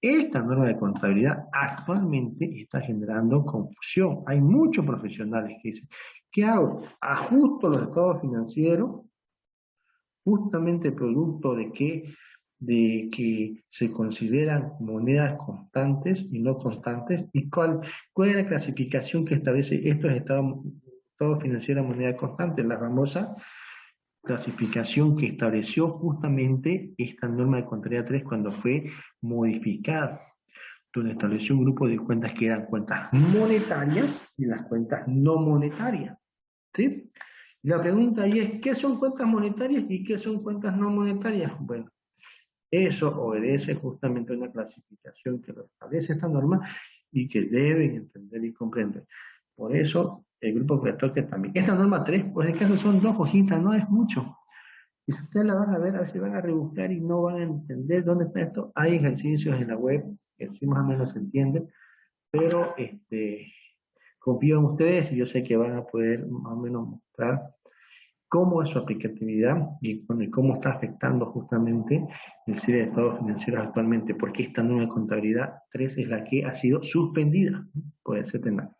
Esta norma de contabilidad actualmente está generando confusión. Hay muchos profesionales que dicen, ¿qué hago? ¿Ajusto los estados financieros? Justamente producto de que se consideran monedas constantes y no constantes. ¿Y cuál es la clasificación que establece estos estados financieros moneda constante? La famosa clasificación que estableció justamente esta norma de contabilidad 3 cuando fue modificada, donde estableció un grupo de cuentas que eran cuentas monetarias y las cuentas no monetarias, ¿sí? Y la pregunta ahí es, ¿qué son cuentas monetarias y qué son cuentas no monetarias? Bueno, eso obedece justamente a una clasificación que lo establece esta norma y que deben entender y comprender. Por eso, el grupo corrector que también. Esta norma 3, por el caso son 2 hojitas, no es mucho. Y si ustedes la van a ver si van a rebuscar y no van a entender dónde está esto, hay ejercicios en la web que sí más o menos se entienden, pero confío en ustedes y yo sé que van a poder más o menos mostrar cómo es su aplicatividad y cómo está afectando justamente el cierre de estados financieros actualmente, porque esta nueva contabilidad 3 es la que ha sido suspendida por ese tema.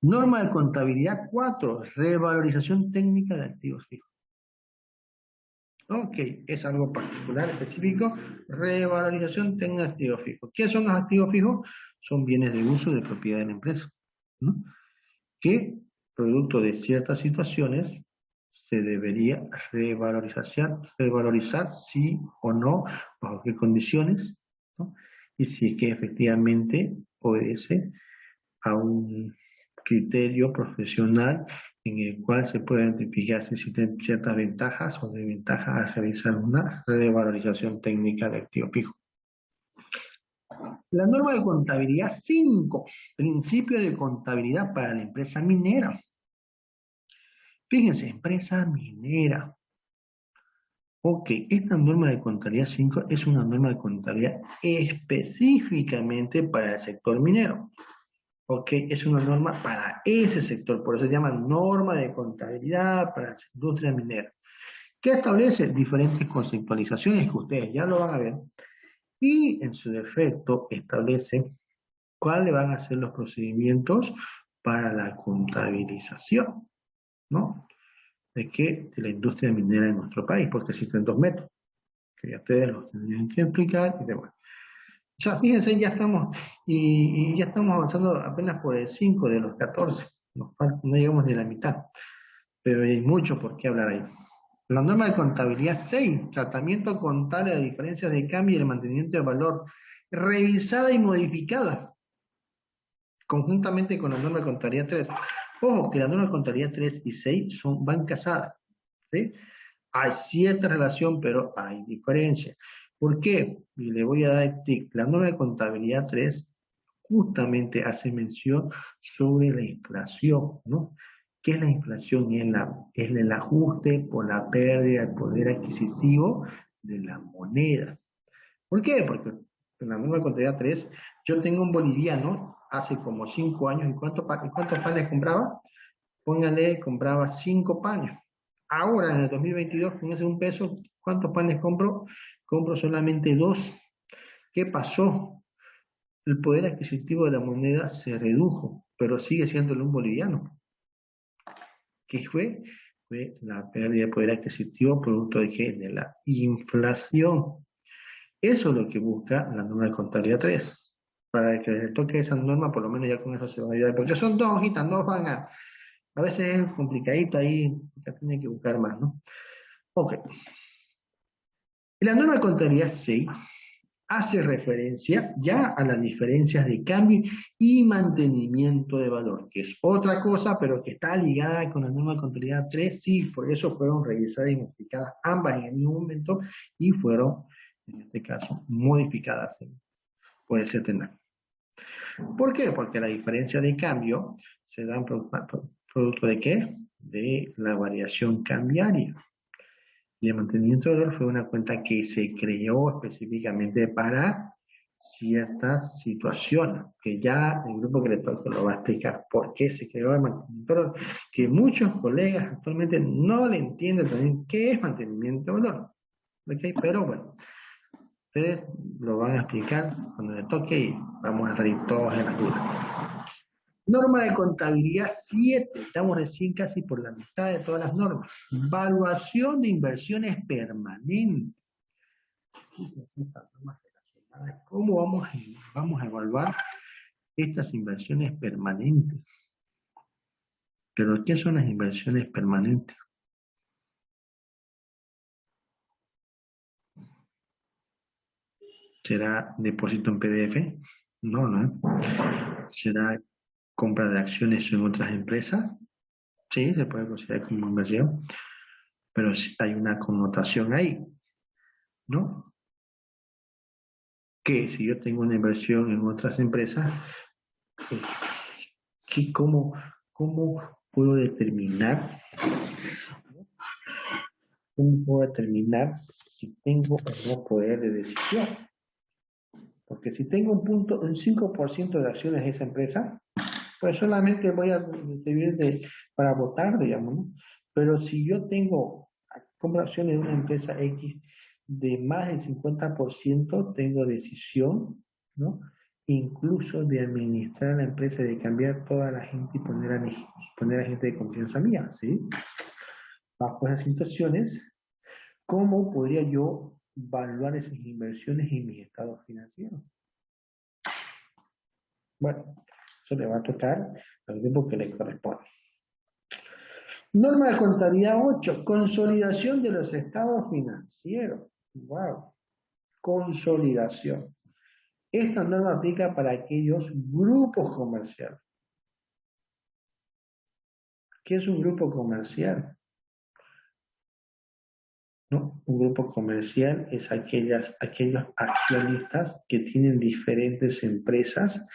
Norma de contabilidad 4, revalorización técnica de activos fijos. Ok, es algo particular, específico, revalorización técnica de activos fijos. ¿Qué son los activos fijos? Son bienes de uso de propiedad de la empresa, ¿no?, que, producto de ciertas situaciones, se debería revalorizar sí o no, bajo qué condiciones, ¿no?, y si es que efectivamente obedece a un criterio profesional en el cual se puede identificar si existen ciertas ventajas o desventajas a realizar una revalorización técnica de activo fijo. La norma de contabilidad 5, principio de contabilidad para la empresa minera. Fíjense, empresa minera. Ok, esta norma de contabilidad 5 es una norma de contabilidad específicamente para el sector minero. Ok, es una norma para ese sector, por eso se llama norma de contabilidad para la industria minera, que establece diferentes conceptualizaciones que ustedes ya lo van a ver, y en su defecto establece cuáles van a ser los procedimientos para la contabilización, ¿no?, de la industria minera en nuestro país, porque existen dos métodos, que ya ustedes los tendrían que explicar y demás. sea, fíjense, ya estamos, y ya estamos avanzando apenas por el 5 de los 14. No llegamos ni a la mitad, pero hay mucho por qué hablar ahí. La norma de contabilidad 6, tratamiento contable de diferencias de cambio y el mantenimiento de valor, revisada y modificada conjuntamente con la norma de contabilidad 3. Ojo, que la norma de contabilidad 3 y 6 van casadas, ¿sí? Hay cierta relación, pero hay diferencia. ¿Por qué? Y le voy a dar el tic. La norma de contabilidad 3 justamente hace mención sobre la inflación, ¿no? ¿Qué es la inflación? Es el ajuste por la pérdida del poder adquisitivo de la moneda. ¿Por qué? Porque en la norma de contabilidad 3, yo tengo un boliviano hace como 5 años, ¿y cuántos panes compraba? Póngale, compraba 5 panes. Ahora, en el 2022, con ese 1 peso, ¿cuántos panes compro? Compro solamente 2. ¿Qué pasó? El poder adquisitivo de la moneda se redujo, pero sigue siendo el un boliviano. ¿Qué fue? Fue la pérdida de poder adquisitivo producto de qué? De la inflación. Eso es lo que busca la norma de contabilidad 3. Para que les toque esa norma, por lo menos ya con eso se van a ayudar. Porque son 2 hojitas, no van a veces es complicadito ahí, ya tiene que buscar más, ¿no? Ok. Y la norma de contabilidad 6 hace referencia ya a las diferencias de cambio y mantenimiento de valor, que es otra cosa, pero que está ligada con la norma de contabilidad 3, sí, por eso fueron revisadas y modificadas ambas en el mismo momento y fueron, en este caso, modificadas por el CETENAC. ¿Por qué? Porque la diferencia de cambio se da producto de ¿qué? De la variación cambiaria. Y el mantenimiento de valor fue una cuenta que se creó específicamente para ciertas situaciones, que ya el grupo que le toca lo va a explicar por qué se creó el mantenimiento de valor, que muchos colegas actualmente no le entienden también qué es mantenimiento de valor. ¿Okay? Pero bueno, ustedes lo van a explicar cuando les toque y vamos a salir todos en las dudas. Norma de contabilidad 7, estamos recién casi por la mitad de todas las normas. Valuación de inversiones permanentes. ¿Cómo vamos a evaluar estas inversiones permanentes? ¿Pero qué son las inversiones permanentes? ¿Será depósito en PDF? No, ¿no? ¿Será compra de acciones en otras empresas? Sí, se puede considerar como inversión, pero hay una connotación ahí, ¿no? Que si yo tengo una inversión en otras empresas, ¿cómo puedo determinar? ¿Cómo puedo determinar si tengo o no poder de decisión? Porque si tengo un 5% de acciones de esa empresa, pues solamente voy a servir para votar, digamos, ¿no? Pero si yo compro acciones de una empresa X de más del 50%, tengo decisión, ¿no? Incluso de administrar la empresa, de cambiar toda la gente y poner a gente de confianza mía, ¿sí? Bajo esas situaciones, ¿cómo podría yo evaluar esas inversiones en mis estados financieros? Bueno, eso le va a tocar al tiempo que le corresponde. Norma de contabilidad 8, consolidación de los estados financieros. Wow, consolidación. Esta norma aplica para aquellos grupos comerciales. ¿Qué es un grupo comercial? ¿No? Un grupo comercial es aquellos accionistas que tienen diferentes empresas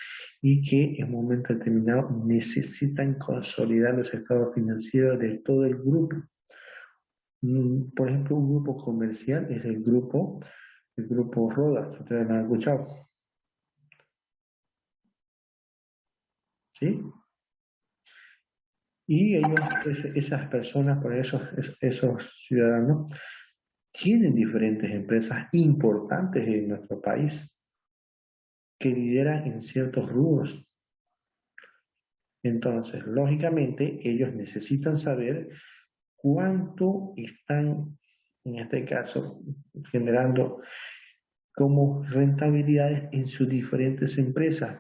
y que en un momento determinado necesitan consolidar los estados financieros de todo el grupo. Por ejemplo, un grupo comercial es el grupo Rodas, ustedes lo han escuchado, ¿sí? Y ellos, esas personas, por esos ciudadanos, tienen diferentes empresas importantes en nuestro país que lideran en ciertos rubros. Entonces, lógicamente, ellos necesitan saber cuánto están, en este caso, generando como rentabilidades en sus diferentes empresas.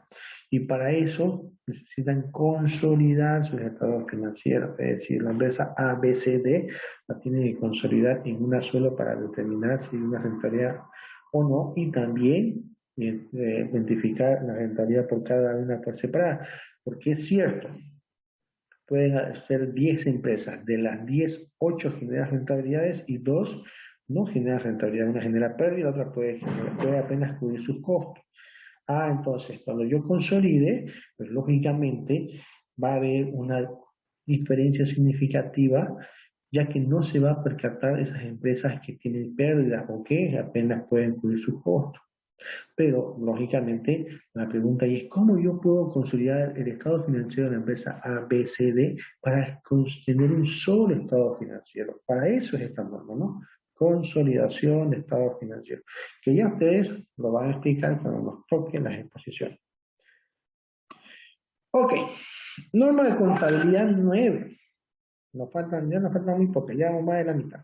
Y para eso necesitan consolidar sus estados financieros. Es decir, la empresa ABCD la tiene que consolidar en una sola para determinar si hay una rentabilidad o no. Y también identificar la rentabilidad por cada una por separada. Porque es cierto, pueden ser 10 empresas. De las 10, 8 generan rentabilidades y 2 no generan rentabilidad. Una genera pérdida, la otra puede apenas cubrir sus costos. Entonces, cuando yo consolide, pues lógicamente va a haber una diferencia significativa, ya que no se va a percatar esas empresas que tienen pérdidas o que apenas pueden cubrir sus costos. Pero, lógicamente, la pregunta ahí es, ¿cómo yo puedo consolidar el estado financiero de la empresa ABCD para tener un solo estado financiero? Para eso es esta norma, ¿no? Consolidación de estado financiero. Que ya ustedes lo van a explicar cuando nos toquen las exposiciones. Ok, norma de contabilidad 9. Ya nos faltan muy pocas, ya vamos más de la mitad.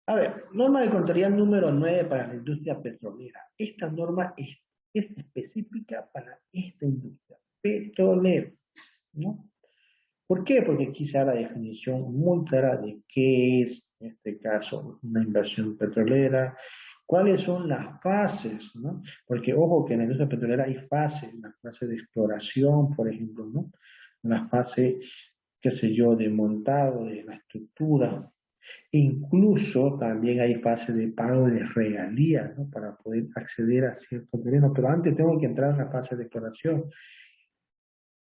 A ver, norma de contabilidad número 9 para la industria petrolera. Esta norma es específica para esta industria petrolera, ¿no? ¿Por qué? Porque aquí se da la definición muy clara de qué es, en este caso, una inversión petrolera, cuáles son las fases, ¿no? Porque ojo que en la industria petrolera hay fases, la fase de exploración, por ejemplo, ¿no? La fase, qué sé yo, de montado de la estructura. Incluso también hay fase de pago de regalías, ¿no? Para poder acceder a ciertos terrenos, pero antes tengo que entrar en la fase de exploración.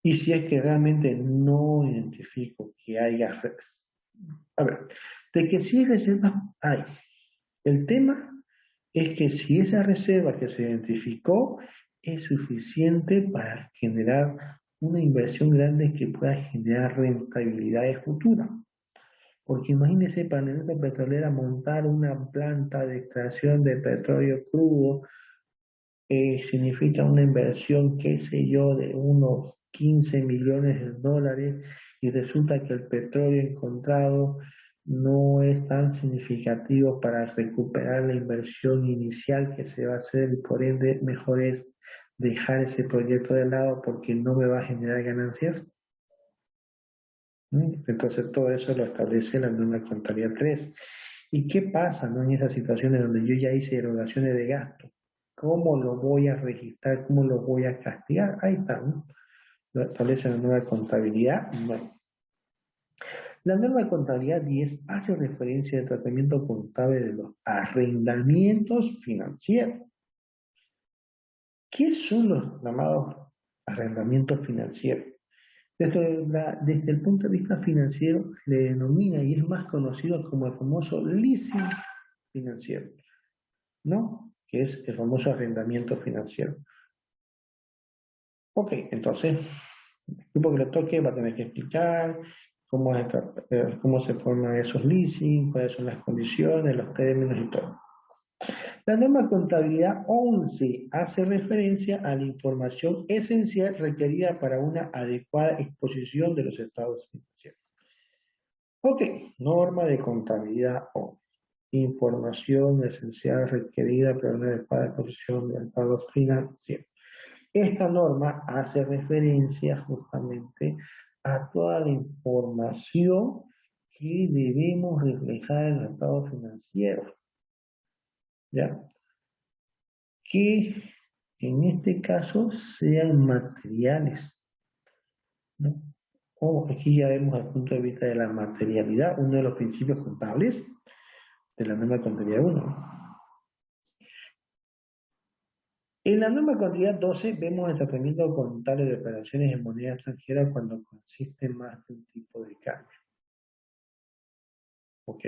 Y si es que realmente no identifico que haya... A ver, de que si hay reservas, hay. El tema es que si esa reserva que se identificó es suficiente para generar una inversión grande que pueda generar rentabilidades futuras. Porque imagínense para la industria petrolera montar una planta de extracción de petróleo crudo significa una inversión, qué sé yo, de unos 15 millones de dólares y resulta que el petróleo encontrado no es tan significativo para recuperar la inversión inicial que se va a hacer y por ende mejor es dejar ese proyecto de lado porque no me va a generar ganancias. Entonces todo eso lo establece la norma de contabilidad 3. ¿Y qué pasa, no, en esas situaciones donde yo ya hice erogaciones de gasto? ¿Cómo lo voy a registrar? ¿Cómo lo voy a castigar? Ahí está, ¿no? Lo establece la norma de contabilidad 9. La norma de contabilidad 10 hace referencia al tratamiento contable de los arrendamientos financieros. ¿Qué son los llamados arrendamientos financieros? Desde el punto de vista financiero se le denomina y es más conocido como el famoso leasing financiero, ¿no? Que es el famoso arrendamiento financiero. Ok, entonces, el grupo que le toque va a tener que explicar cómo se forman esos leasing, cuáles son las condiciones, los términos y todo. La norma de contabilidad 11 hace referencia a la información esencial requerida para una adecuada exposición de los estados financieros. Ok, norma de contabilidad 11. Información esencial requerida para una adecuada exposición de estados financieros. Esta norma hace referencia justamente a toda la información que debemos reflejar en el estado financiero. ¿Ya? Que en este caso sean materiales, ¿no? Aquí ya vemos al punto de vista de la materialidad, uno de los principios contables de la norma de contabilidad 1. En la norma de contabilidad 12 vemos el tratamiento contable de operaciones en moneda extranjera cuando consiste más de un tipo de cambio. ¿Ok?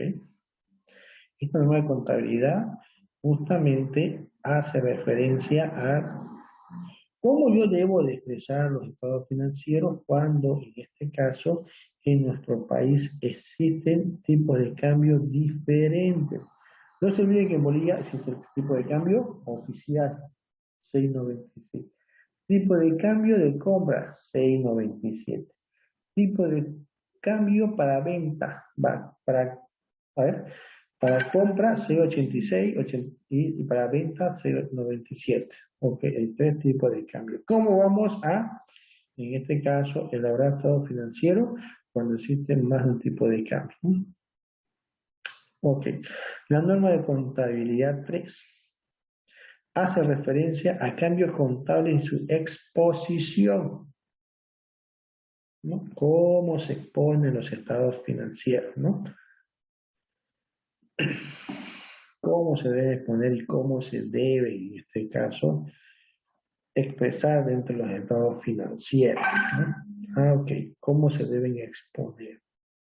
Esta norma de contabilidad justamente hace referencia a cómo yo debo de expresar los estados financieros cuando, en este caso, en nuestro país existen tipos de cambio diferentes. No se olviden que en Bolivia existe el tipo de cambio oficial, 6.96. Tipo de cambio de compra, 6.97. Tipo de cambio para venta, a ver, Para compra 0,86 y para venta 0,97. Ok, hay tres tipos de cambio. ¿Cómo vamos a, en este caso, elaborar estado financiero cuando existen más de un tipo de cambio? Ok, la norma de contabilidad 3 hace referencia a cambios contables en su exposición, ¿no? Cómo se exponen los estados financieros, ¿no? Cómo se debe exponer y cómo se debe, en este caso, expresar dentro de los estados financieros, ¿no? Ah, ok, cómo se deben exponer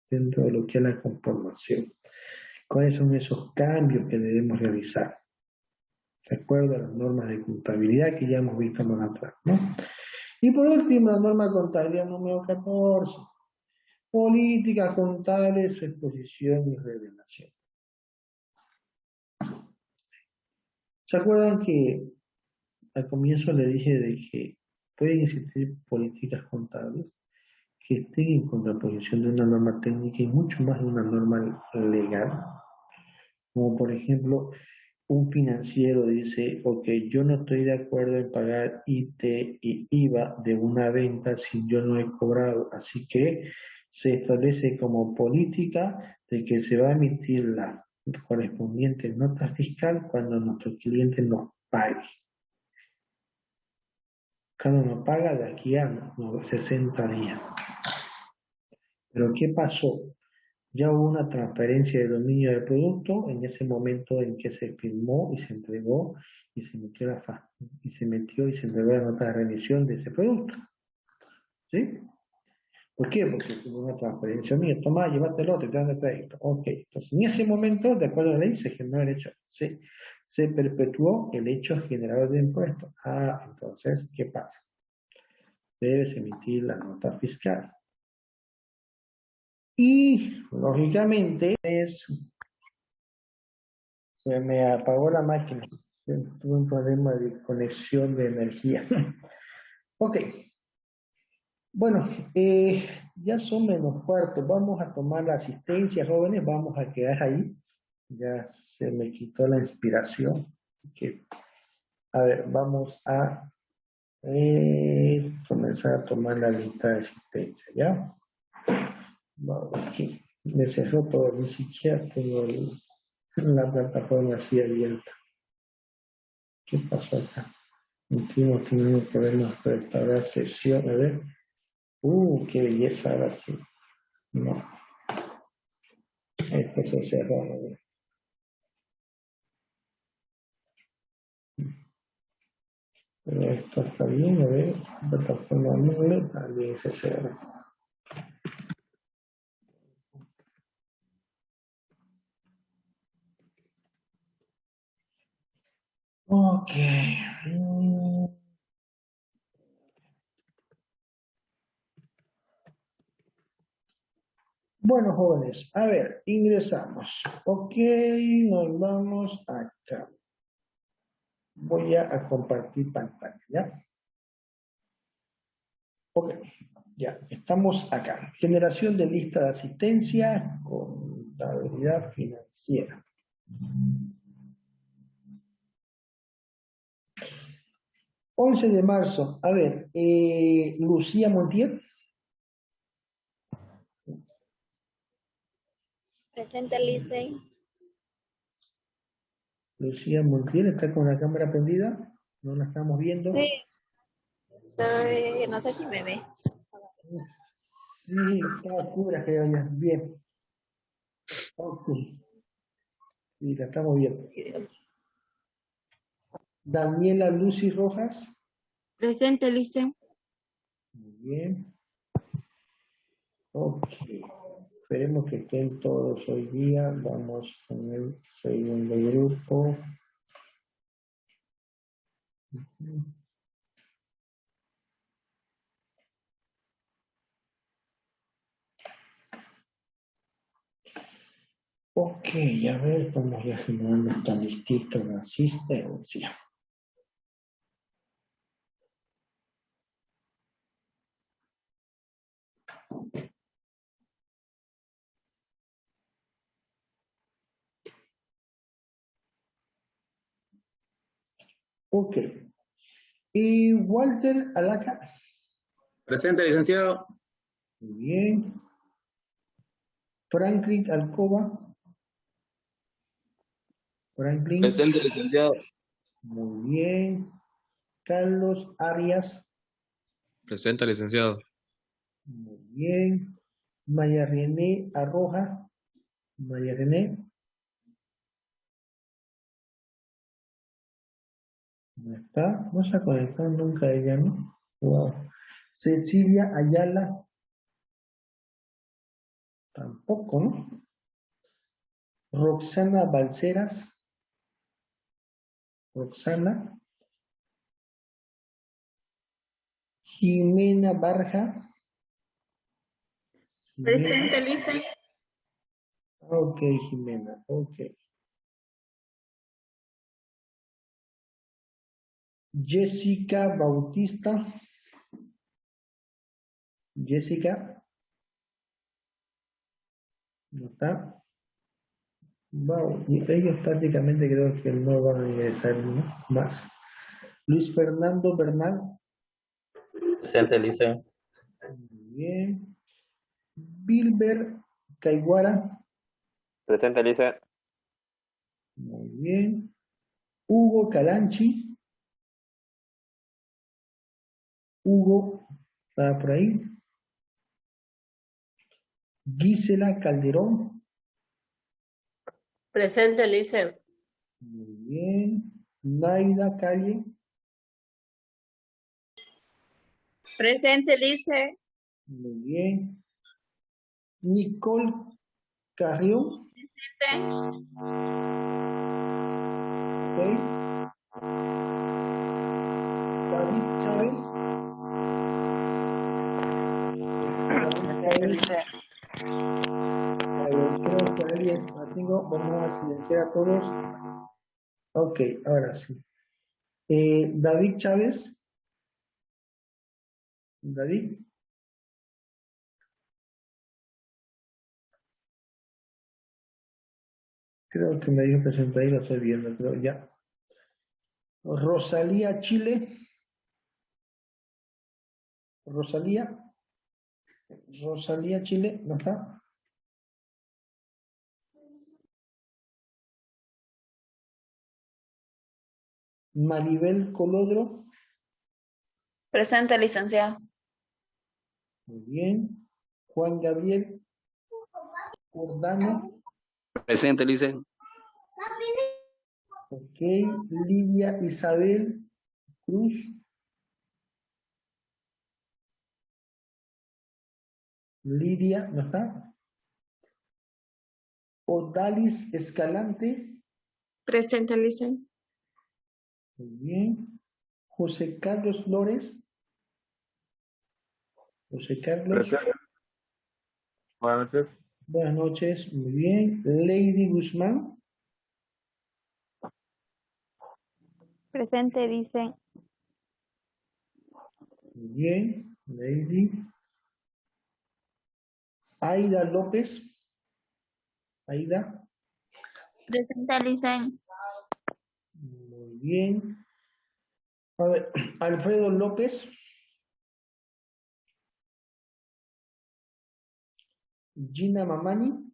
dentro de lo que es la conformación. ¿Cuáles son esos cambios que debemos realizar? De acuerdo a las normas de contabilidad que ya hemos visto más atrás, ¿no? Y por último, la norma de contabilidad número 14. Política contable, su exposición y revelación. ¿Se acuerdan que al comienzo le dije de que pueden existir políticas contables que estén en contraposición de una norma técnica y mucho más de una norma legal? Como por ejemplo, un financiero dice, ok, yo no estoy de acuerdo en pagar IT y IVA de una venta si yo no he cobrado, así que se establece como política de que se va a emitir la correspondiente nota fiscal cuando nuestro cliente nos pague. Cuando nos paga de aquí a 60 días. Pero ¿qué pasó? Ya hubo una transferencia de dominio del producto en ese momento en que se firmó y se entregó y se metió y se metió y se entregó la nota de remisión de ese producto. ¿Sí? ¿Por qué? Porque hubo una transferencia mía. Toma, llévatelo, te dan de crédito. Ok. Entonces, en ese momento, de acuerdo a la ley, se generó el hecho. Se perpetuó el hecho generador de impuestos. Ah, entonces, ¿qué pasa? Debes emitir la nota fiscal. Y, lógicamente, se me apagó la máquina. Tuve un problema de conexión de energía. Ok. Bueno, ya son menos cuartos. Vamos a tomar la asistencia, jóvenes. Vamos a quedar ahí. Ya se me quitó la inspiración. Okay. A ver, vamos a comenzar a tomar la lista de asistencia, ¿ya? Vamos aquí. Me cerró todo. Ni siquiera tengo la plataforma así abierta. ¿Qué pasó acá? Tenemos problemas para restaurar sesión. A ver. Qué belleza ahora sí. No. Esto se cerró. A ver. Pero esto está bien. A ver. Plataforma móvil también se cerró. Ok. Bueno, jóvenes, a ver, ingresamos. Ok, nos vamos acá. Voy a compartir pantalla, ¿ya? Ok, ya, estamos acá. Generación de lista de asistencia, contabilidad financiera. 11 de marzo, a ver, Lucía Montiel. Presente, Licey. Lucía Montiel, ¿está con la cámara prendida? ¿No la estamos viendo? Sí. No sé si me ve. Sí, está oscura, creo ya. Bien. Ok. Sí, la estamos viendo. Daniela Lucy Rojas. Presente, Licey. Muy bien. Ok. Esperemos que estén todos hoy día. Vamos con el segundo grupo. Ok, a ver, vamos a generar esta listita de asistencia. Ok. Y Walter Alaca. Presente, licenciado. Muy bien. Franklin Alcoba. Franklin. Presente, licenciado. Muy bien. Carlos Arias. Presente, licenciado. Muy bien. María René Arroja. María René. No está. No se ha conectado nunca ella, ¿no? Wow. Cecilia Ayala. Tampoco, ¿no? Roxana Balceras. Roxana. Jimena Barja. Jimena. Presente, Licen. Ok, Jimena. Ok. Jessica Bautista. Jessica. No está. Wow. Y ellos prácticamente creo que no van a ingresar, ¿no? Más. Luis Fernando Bernal. Presente, licenciado. Muy bien. Bilber Caiguara. Presente, licenciado. Muy bien. Hugo Calanchi. Hugo, está por ahí. Gisela Calderón. Presente, Licen. Muy bien. Naida Calle. Presente, Licen. Muy bien. Nicole Carrión. Ok. David Chávez. David Chávez. A ver, creo que alguien la tengo. Vamos a silenciar a todos. Ok, ahora sí. David Chávez. David. Creo que me dijo presentar ahí, lo estoy viendo, pero ya. Rosalía Chile. Rosalía. Rosalía Chile, ¿no está? Maribel Colodro. Presente, licenciado. Muy bien. Juan Gabriel Jordano. Presente, licenciado. Ok. Lidia Isabel Cruz. Lidia, ¿no está? Odalis Escalante. Presente, Licen. Muy bien. José Carlos Flores. José Carlos. Presente. Buenas noches. Buenas noches. Muy bien. Lady Guzmán. Presente, dicen. Muy bien. Lady. Aida López. Aida. Presente, Licen. Muy bien. A ver, Alfredo López. Gina Mamani.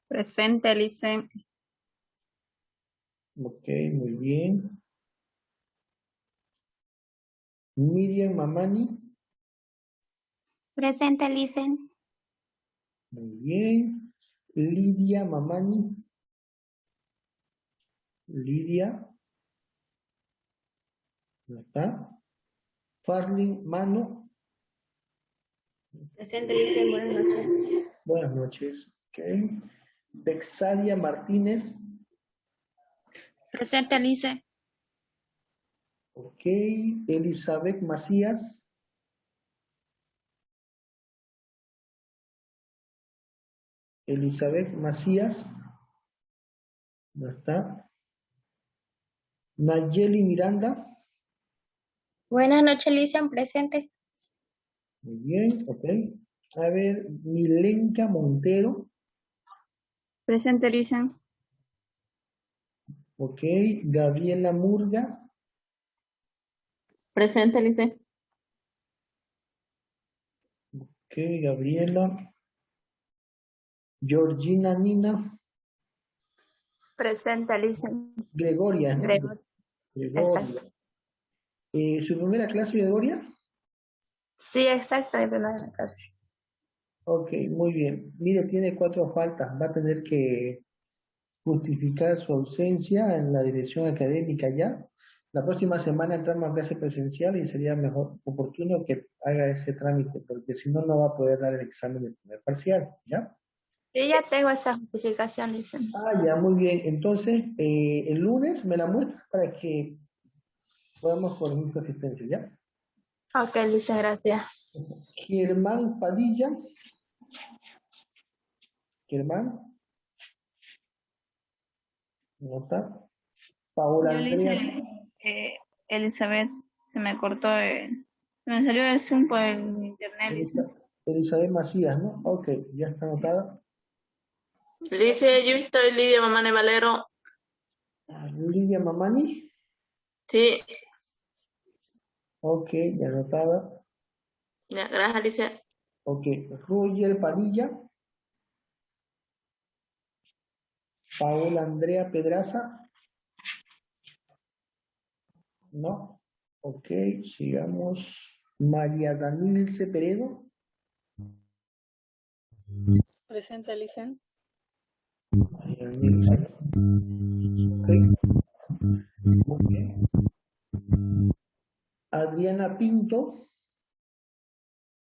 Presente, Licen. Ok, muy bien. Miriam Mamani. Presente, dicen. Muy bien. Lidia Mamani. Lidia. ¿No está? Farlin Mano. Presente, Licen. Buenas noches. Buenas noches. Ok. Bexadia Martínez. Presente, Licen. Ok. Elizabeth Macías. Elizabeth Macías. ¿No está? Nayeli Miranda. Buenas noches, Lician, presente. Muy bien, ok. A ver, Milenka Montero. Presente, Licen. Ok, Gabriela Murga. Presente, Lice. Ok, Gabriela. Georgina Nina. Presente, Lice. Gregoria, ¿no? Gregorio. Gregoria. Exacto. ¿Su primera clase, Gregoria? Sí, exacto, mi primera clase. Ok, muy bien. Mire, tiene 4 faltas. Va a tener que justificar su ausencia en la dirección académica ya. La próxima semana entramos a clase presencial y sería mejor oportuno que haga ese trámite, porque si no, no va a poder dar el examen de primer parcial, ¿ya? Sí, ya tengo esa justificación, Lice. Ah, ya, muy bien. Entonces, el lunes me la muestras para que podamos corregir su asistencia, ¿ya? Ok, Lice, gracias. Germán Padilla. Germán, no está. Paola Yo le Andrea. hice, Elizabeth, se me cortó, se me salió el Zoom por el internet, dice. Elizabeth Macías, ¿no? Ok, ya está anotada. Dice, yo estoy Lidia Mamane Valero. Lidia Mamani. Sí, Ok, ya anotada. ya, gracias, Alicia. Ok, Roger Padilla. Paola Andrea Pedraza. No. Ok, sigamos. María Danilce Peredo. Presente, Licen. María Danilce. Ok. Muy bien. Adriana Pinto.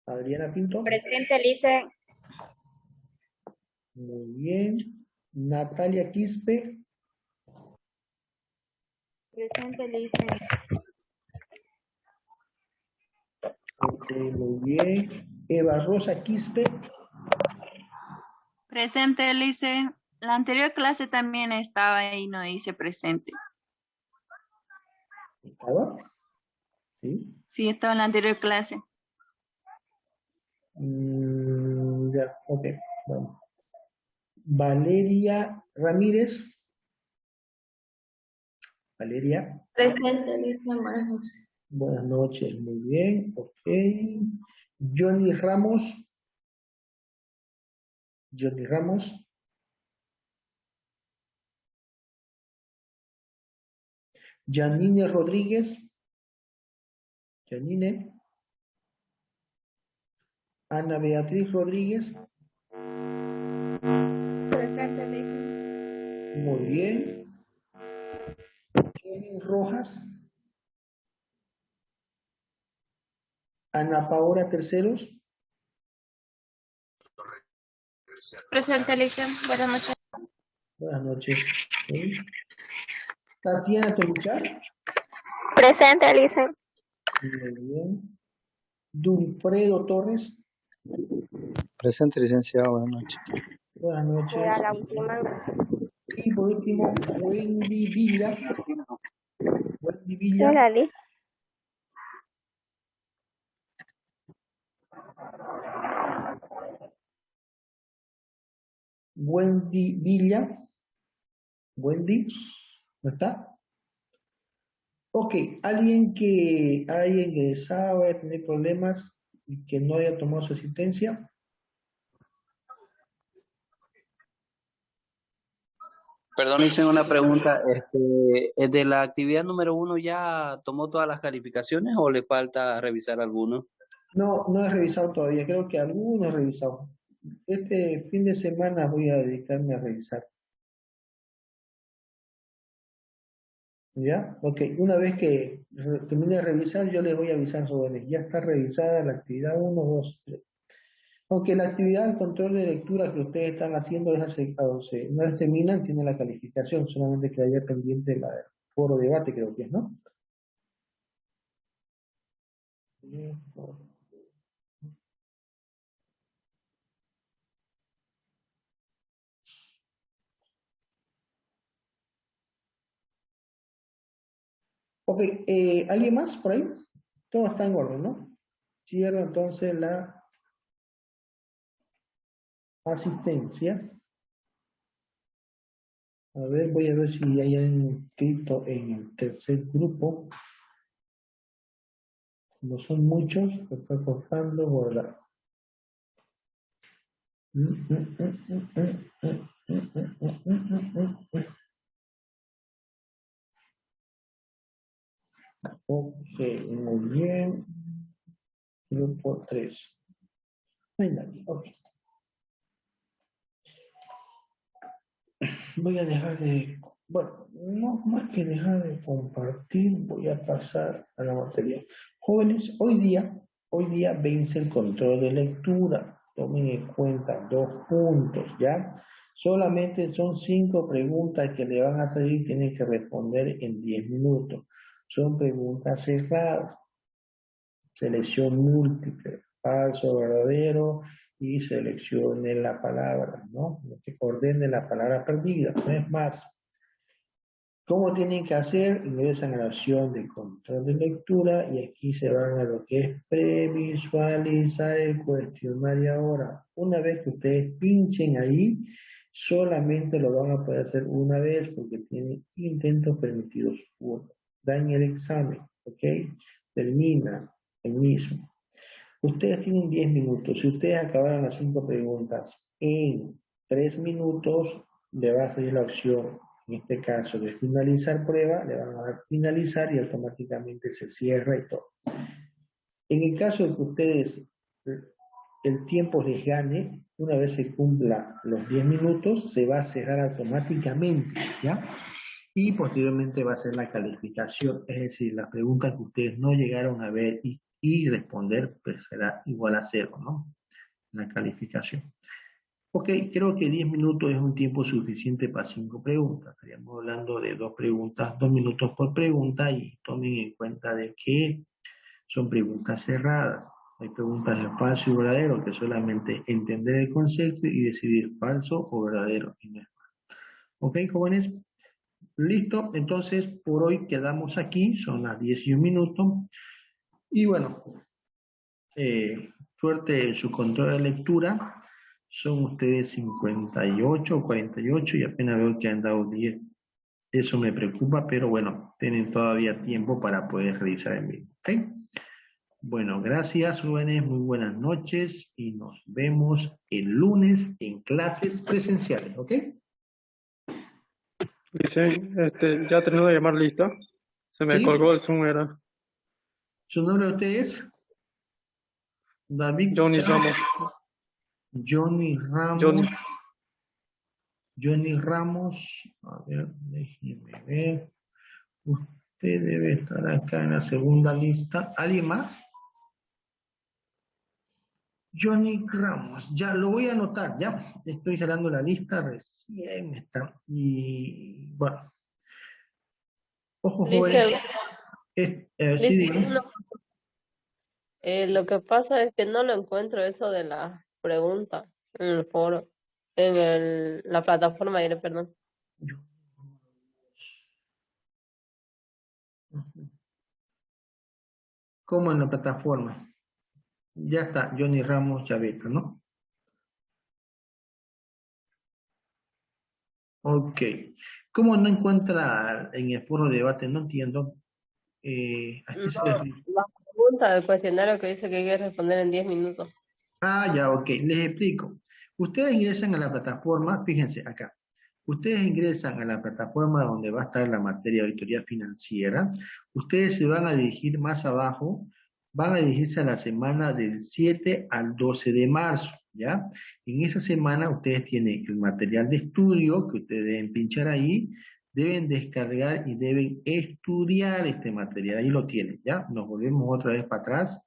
Adriana Pinto. Presente, Lice. Muy bien. Natalia Quispe. Presente, Lice. Ok, muy bien. Eva Rosa Quispe. Presente, Lice. La anterior clase también estaba ahí, no dice presente. ¿Estaba? Sí. Sí, estaba en la anterior clase. Ya, ok. Vamos. Valeria Ramírez. Valeria. Presente, Lice. Buenas noches. Buenas noches, muy bien. Ok. Johnny Ramos. Johnny Ramos. Janine Rodríguez. Janine. Ana Beatriz Rodríguez. Presente, Lice. Muy bien. Kevin Rojas. Ana Paola Terceros. Presente, Lice. Buenas noches. Buenas noches. Ok. Tatiana Toluchar. Presente, Lice. Muy bien. Dulfredo Torres. Presente, licenciado, buenas noches. Buenas noches. Era la última. Y por último, Wendy Villa. Wendy Villa. Hola, Lice. Wendy Villa. Wendy. ¿No está? Ok, alguien que haya ingresado, vaya a tener problemas y que no haya tomado su asistencia. Perdón, hice una pregunta. ¿De la actividad número 1 ya tomó todas las calificaciones o le falta revisar alguno? No, no he revisado todavía, creo que algunos he revisado. Este fin de semana voy a dedicarme a revisar. ¿Ya? Ok, una vez que termine de revisar, yo les voy a avisar, jóvenes. Ya está revisada la actividad 1, 2, 3. Aunque la actividad del control de lectura que ustedes están haciendo es aceptado. Una vez terminan, tiene la calificación, solamente quedaría pendiente la del foro debate, creo que es, ¿no? Ok, ¿alguien más por ahí? Todo está en orden, ¿no? Cierro entonces la asistencia. A ver, voy a ver si hay alguien inscrito en el tercer grupo. No son muchos, se está costando guardar. Ok, muy bien. Grupo 3. No hay nadie, ok. Voy a dejar de, bueno, no más que dejar de compartir, voy a pasar a la materia. Jóvenes, hoy día vence el control de lectura. Tomen en cuenta 2 puntos, ¿ya? Solamente son 5 preguntas que le van a salir, tienen que responder en 10 minutos. Son preguntas cerradas. Selección múltiple, falso, verdadero, y seleccione la palabra, ¿no? Lo que ordene la palabra perdida, no es más. ¿Cómo tienen que hacer? Ingresan a la opción de control de lectura y aquí se van a lo que es previsualizar el cuestionario ahora. Una vez que ustedes pinchen ahí, solamente lo van a poder hacer una vez porque tienen intentos permitidos 1. Dan el examen, ¿ok? Termina el mismo. Ustedes tienen 10 minutos. Si ustedes acabaron las 5 preguntas en 3 minutos, le va a salir la opción, en este caso, de finalizar prueba, le van a dar finalizar y automáticamente se cierra y todo. En el caso de que ustedes el tiempo les gane, una vez se cumpla los 10 minutos, se va a cerrar automáticamente, ¿ya? Y posteriormente va a ser la calificación, es decir, las preguntas que ustedes no llegaron a ver y responder, pues será igual a 0, ¿no? La calificación. Ok, creo que 10 minutos es un tiempo suficiente para 5 preguntas. Estaríamos hablando de 2 preguntas, 2 minutos por pregunta y tomen en cuenta de que son preguntas cerradas. Hay preguntas de falso y verdadero, que solamente entender el concepto y decidir falso o verdadero. Ok, jóvenes. Listo, entonces por hoy quedamos aquí, son las 11 minutos. Y bueno, suerte en su control de lectura. Son ustedes 58 o 48 y apenas veo que han dado 10. Eso me preocupa, pero bueno, tienen todavía tiempo para poder realizar el mismo. ¿Ok? Bueno, gracias, jóvenes, muy buenas noches y nos vemos el lunes en clases presenciales. ¿Ok? Dicen, ya terminó de llamar lista. Se me ¿Sí? colgó el Zoom, era ¿Su nombre de usted es? David. Johnny Ramos. Johnny Ramos. Johnny Ramos. A ver, déjeme ver. Usted debe estar acá en la segunda lista. ¿Alguien más? Johnny Ramos. Ya lo voy a anotar, ya. Estoy generando la lista, recién está. Y bueno. Ojo, jóvenes. Sí, dígame. Lo que pasa es que no lo encuentro eso de la pregunta en el foro, en la plataforma, diré, perdón. ¿Cómo en la plataforma? Ya está, Johnny Ramos Chaveta, ¿no? Ok. ¿Cómo no encuentra en el foro de debate? No entiendo. Aquí se les... La pregunta del cuestionario que dice que hay que responder en 10 minutos. Ah, ya, ok. Les explico. Ustedes ingresan a la plataforma, fíjense acá. Ustedes ingresan a la plataforma donde va a estar la materia de auditoría financiera. Ustedes se van a dirigir más abajo, van a dirigirse a la semana del 7 al 12 de marzo, ¿ya? En esa semana ustedes tienen el material de estudio que ustedes deben pinchar ahí, deben descargar y deben estudiar este material. Ahí lo tienen, ¿ya? Nos volvemos otra vez para atrás.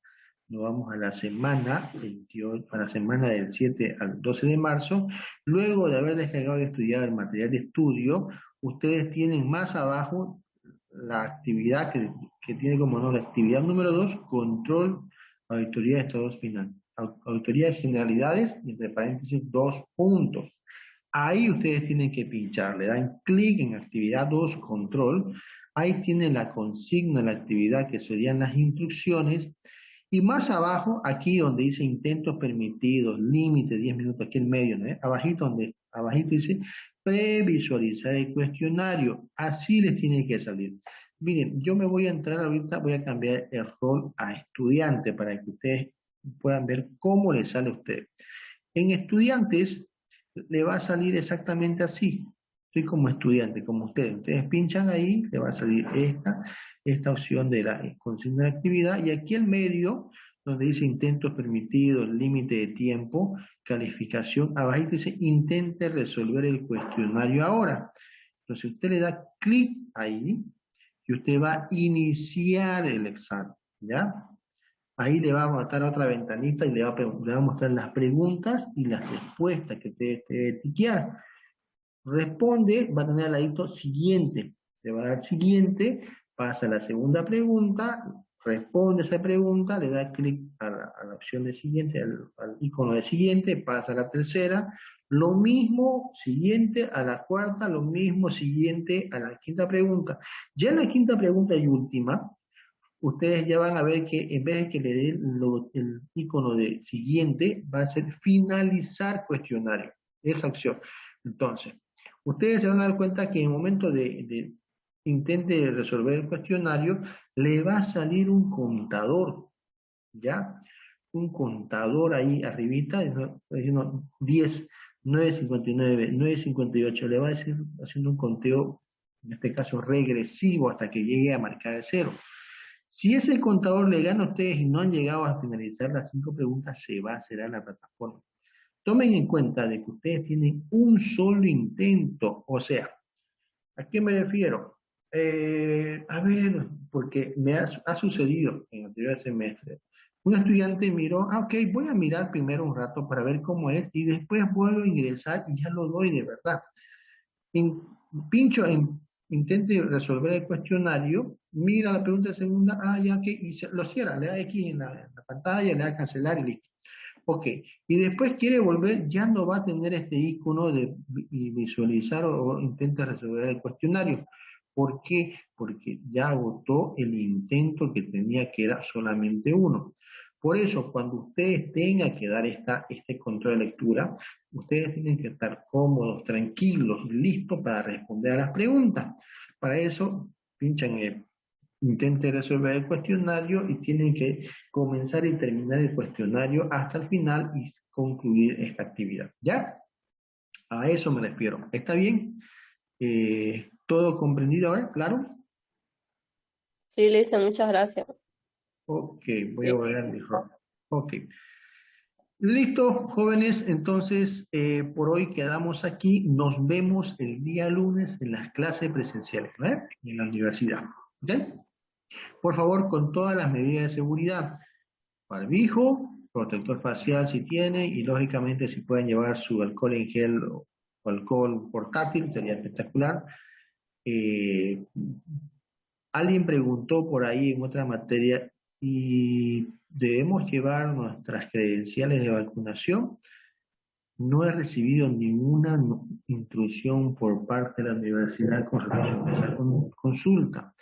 Nos vamos a la semana 28, a la semana del 7 al 12 de marzo. Luego de haber descargado y estudiado el material de estudio, ustedes tienen más abajo la actividad que tiene como nombre, actividad número 2, control, auditoría de estados finales, auditoría de generalidades, entre paréntesis, 2 puntos. Ahí ustedes tienen que pinchar, le dan clic en actividad 2, control, ahí tienen la consigna de la actividad que serían las instrucciones. Y más abajo, aquí donde dice intentos permitidos, límite 10 minutos, aquí en medio, ¿no? Abajito dice previsualizar el cuestionario. Así les tiene que salir. Miren, yo me voy a entrar ahorita, voy a cambiar el rol a estudiante para que ustedes puedan ver cómo les sale a ustedes. En estudiantes le va a salir exactamente así. Estoy como estudiante, como ustedes. Ustedes pinchan ahí, le va a salir esta opción de la consigna de actividad, y aquí en medio, donde dice intentos permitidos, límite de tiempo, calificación, abajo dice intente resolver el cuestionario ahora. Entonces usted le da clic ahí y usted va a iniciar el examen, ¿ya? Ahí le va a mostrar otra ventanita y le va a mostrar las preguntas y las respuestas que usted tiquear. Responde, va a tener al ladito siguiente. Le va a dar siguiente, pasa a la segunda pregunta, responde esa pregunta, le da clic a la opción de siguiente, al icono de siguiente, pasa a la tercera, lo mismo siguiente a la cuarta, lo mismo siguiente a la quinta pregunta. Ya en la quinta pregunta y última, ustedes ya van a ver que en vez de que le den el icono de siguiente, va a ser finalizar cuestionario, esa opción. Entonces, ustedes se van a dar cuenta que en el momento de intente resolver el cuestionario, le va a salir un contador, ¿ya? Un contador ahí arribita, diciendo 10, 9.59, 9.58, le va a decir haciendo un conteo, en este caso regresivo, hasta que llegue a marcar el 0. Si ese contador le gana a ustedes y no han llegado a finalizar las 5 preguntas, se va a cerrar la plataforma. Tomen en cuenta de que ustedes tienen un solo intento, o sea, ¿a qué me refiero? A ver, porque me ha sucedido en el anterior semestre. Un estudiante miró, ok, voy a mirar primero un rato para ver cómo es y después vuelvo a ingresar y ya lo doy de verdad. Pincho en intente resolver el cuestionario, mira la pregunta segunda, ya que y lo cierra, le da X en la pantalla, le da cancelar y listo. Ok, y después quiere volver, ya no va a tener este icono de visualizar o intenta resolver el cuestionario. ¿Por qué? Porque ya agotó el intento que tenía, que era solamente uno. Por eso, cuando ustedes tengan que dar este control de lectura, ustedes tienen que estar cómodos, tranquilos, listos para responder a las preguntas. Para eso, pinchan en intente resolver el cuestionario y tienen que comenzar y terminar el cuestionario hasta el final y concluir esta actividad. ¿Ya? A eso me refiero. ¿Está bien? ¿Todo comprendido ahora? ¿Claro? Sí, Lisa, muchas gracias. Ok, voy a volver a mi rol. Ok. Listo, jóvenes, entonces por hoy quedamos aquí. Nos vemos el día lunes en las clases presenciales, ¿verdad? En la universidad. ¿Ok? Por favor, con todas las medidas de seguridad. Barbijo, protector facial si tiene, y lógicamente si pueden llevar su alcohol en gel o alcohol portátil, sería espectacular. Alguien preguntó por ahí en otra materia, ¿y debemos llevar nuestras credenciales de vacunación? No he recibido ninguna intrusión por parte de la universidad con relación a esa consulta,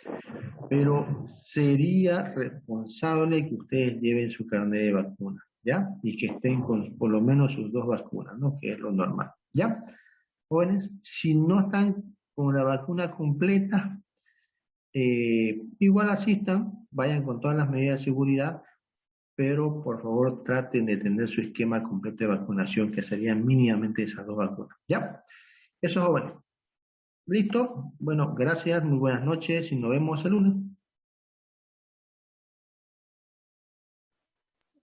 pero sería responsable que ustedes lleven su carnet de vacuna, ¿ya? Y que estén con por lo menos sus 2 vacunas, ¿no? Que es lo normal, ¿ya? Jóvenes, si no están con la vacuna completa, igual asistan, vayan con todas las medidas de seguridad, pero por favor traten de tener su esquema completo de vacunación, que serían mínimamente esas 2 vacunas, ¿ya? Eso, jóvenes. ¿Listo? Bueno, gracias, muy buenas noches y nos vemos el lunes.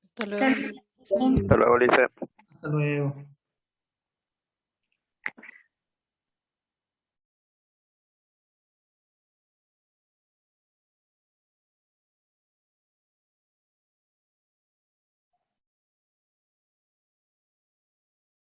Hasta luego. Hasta luego, Lice. Hasta luego.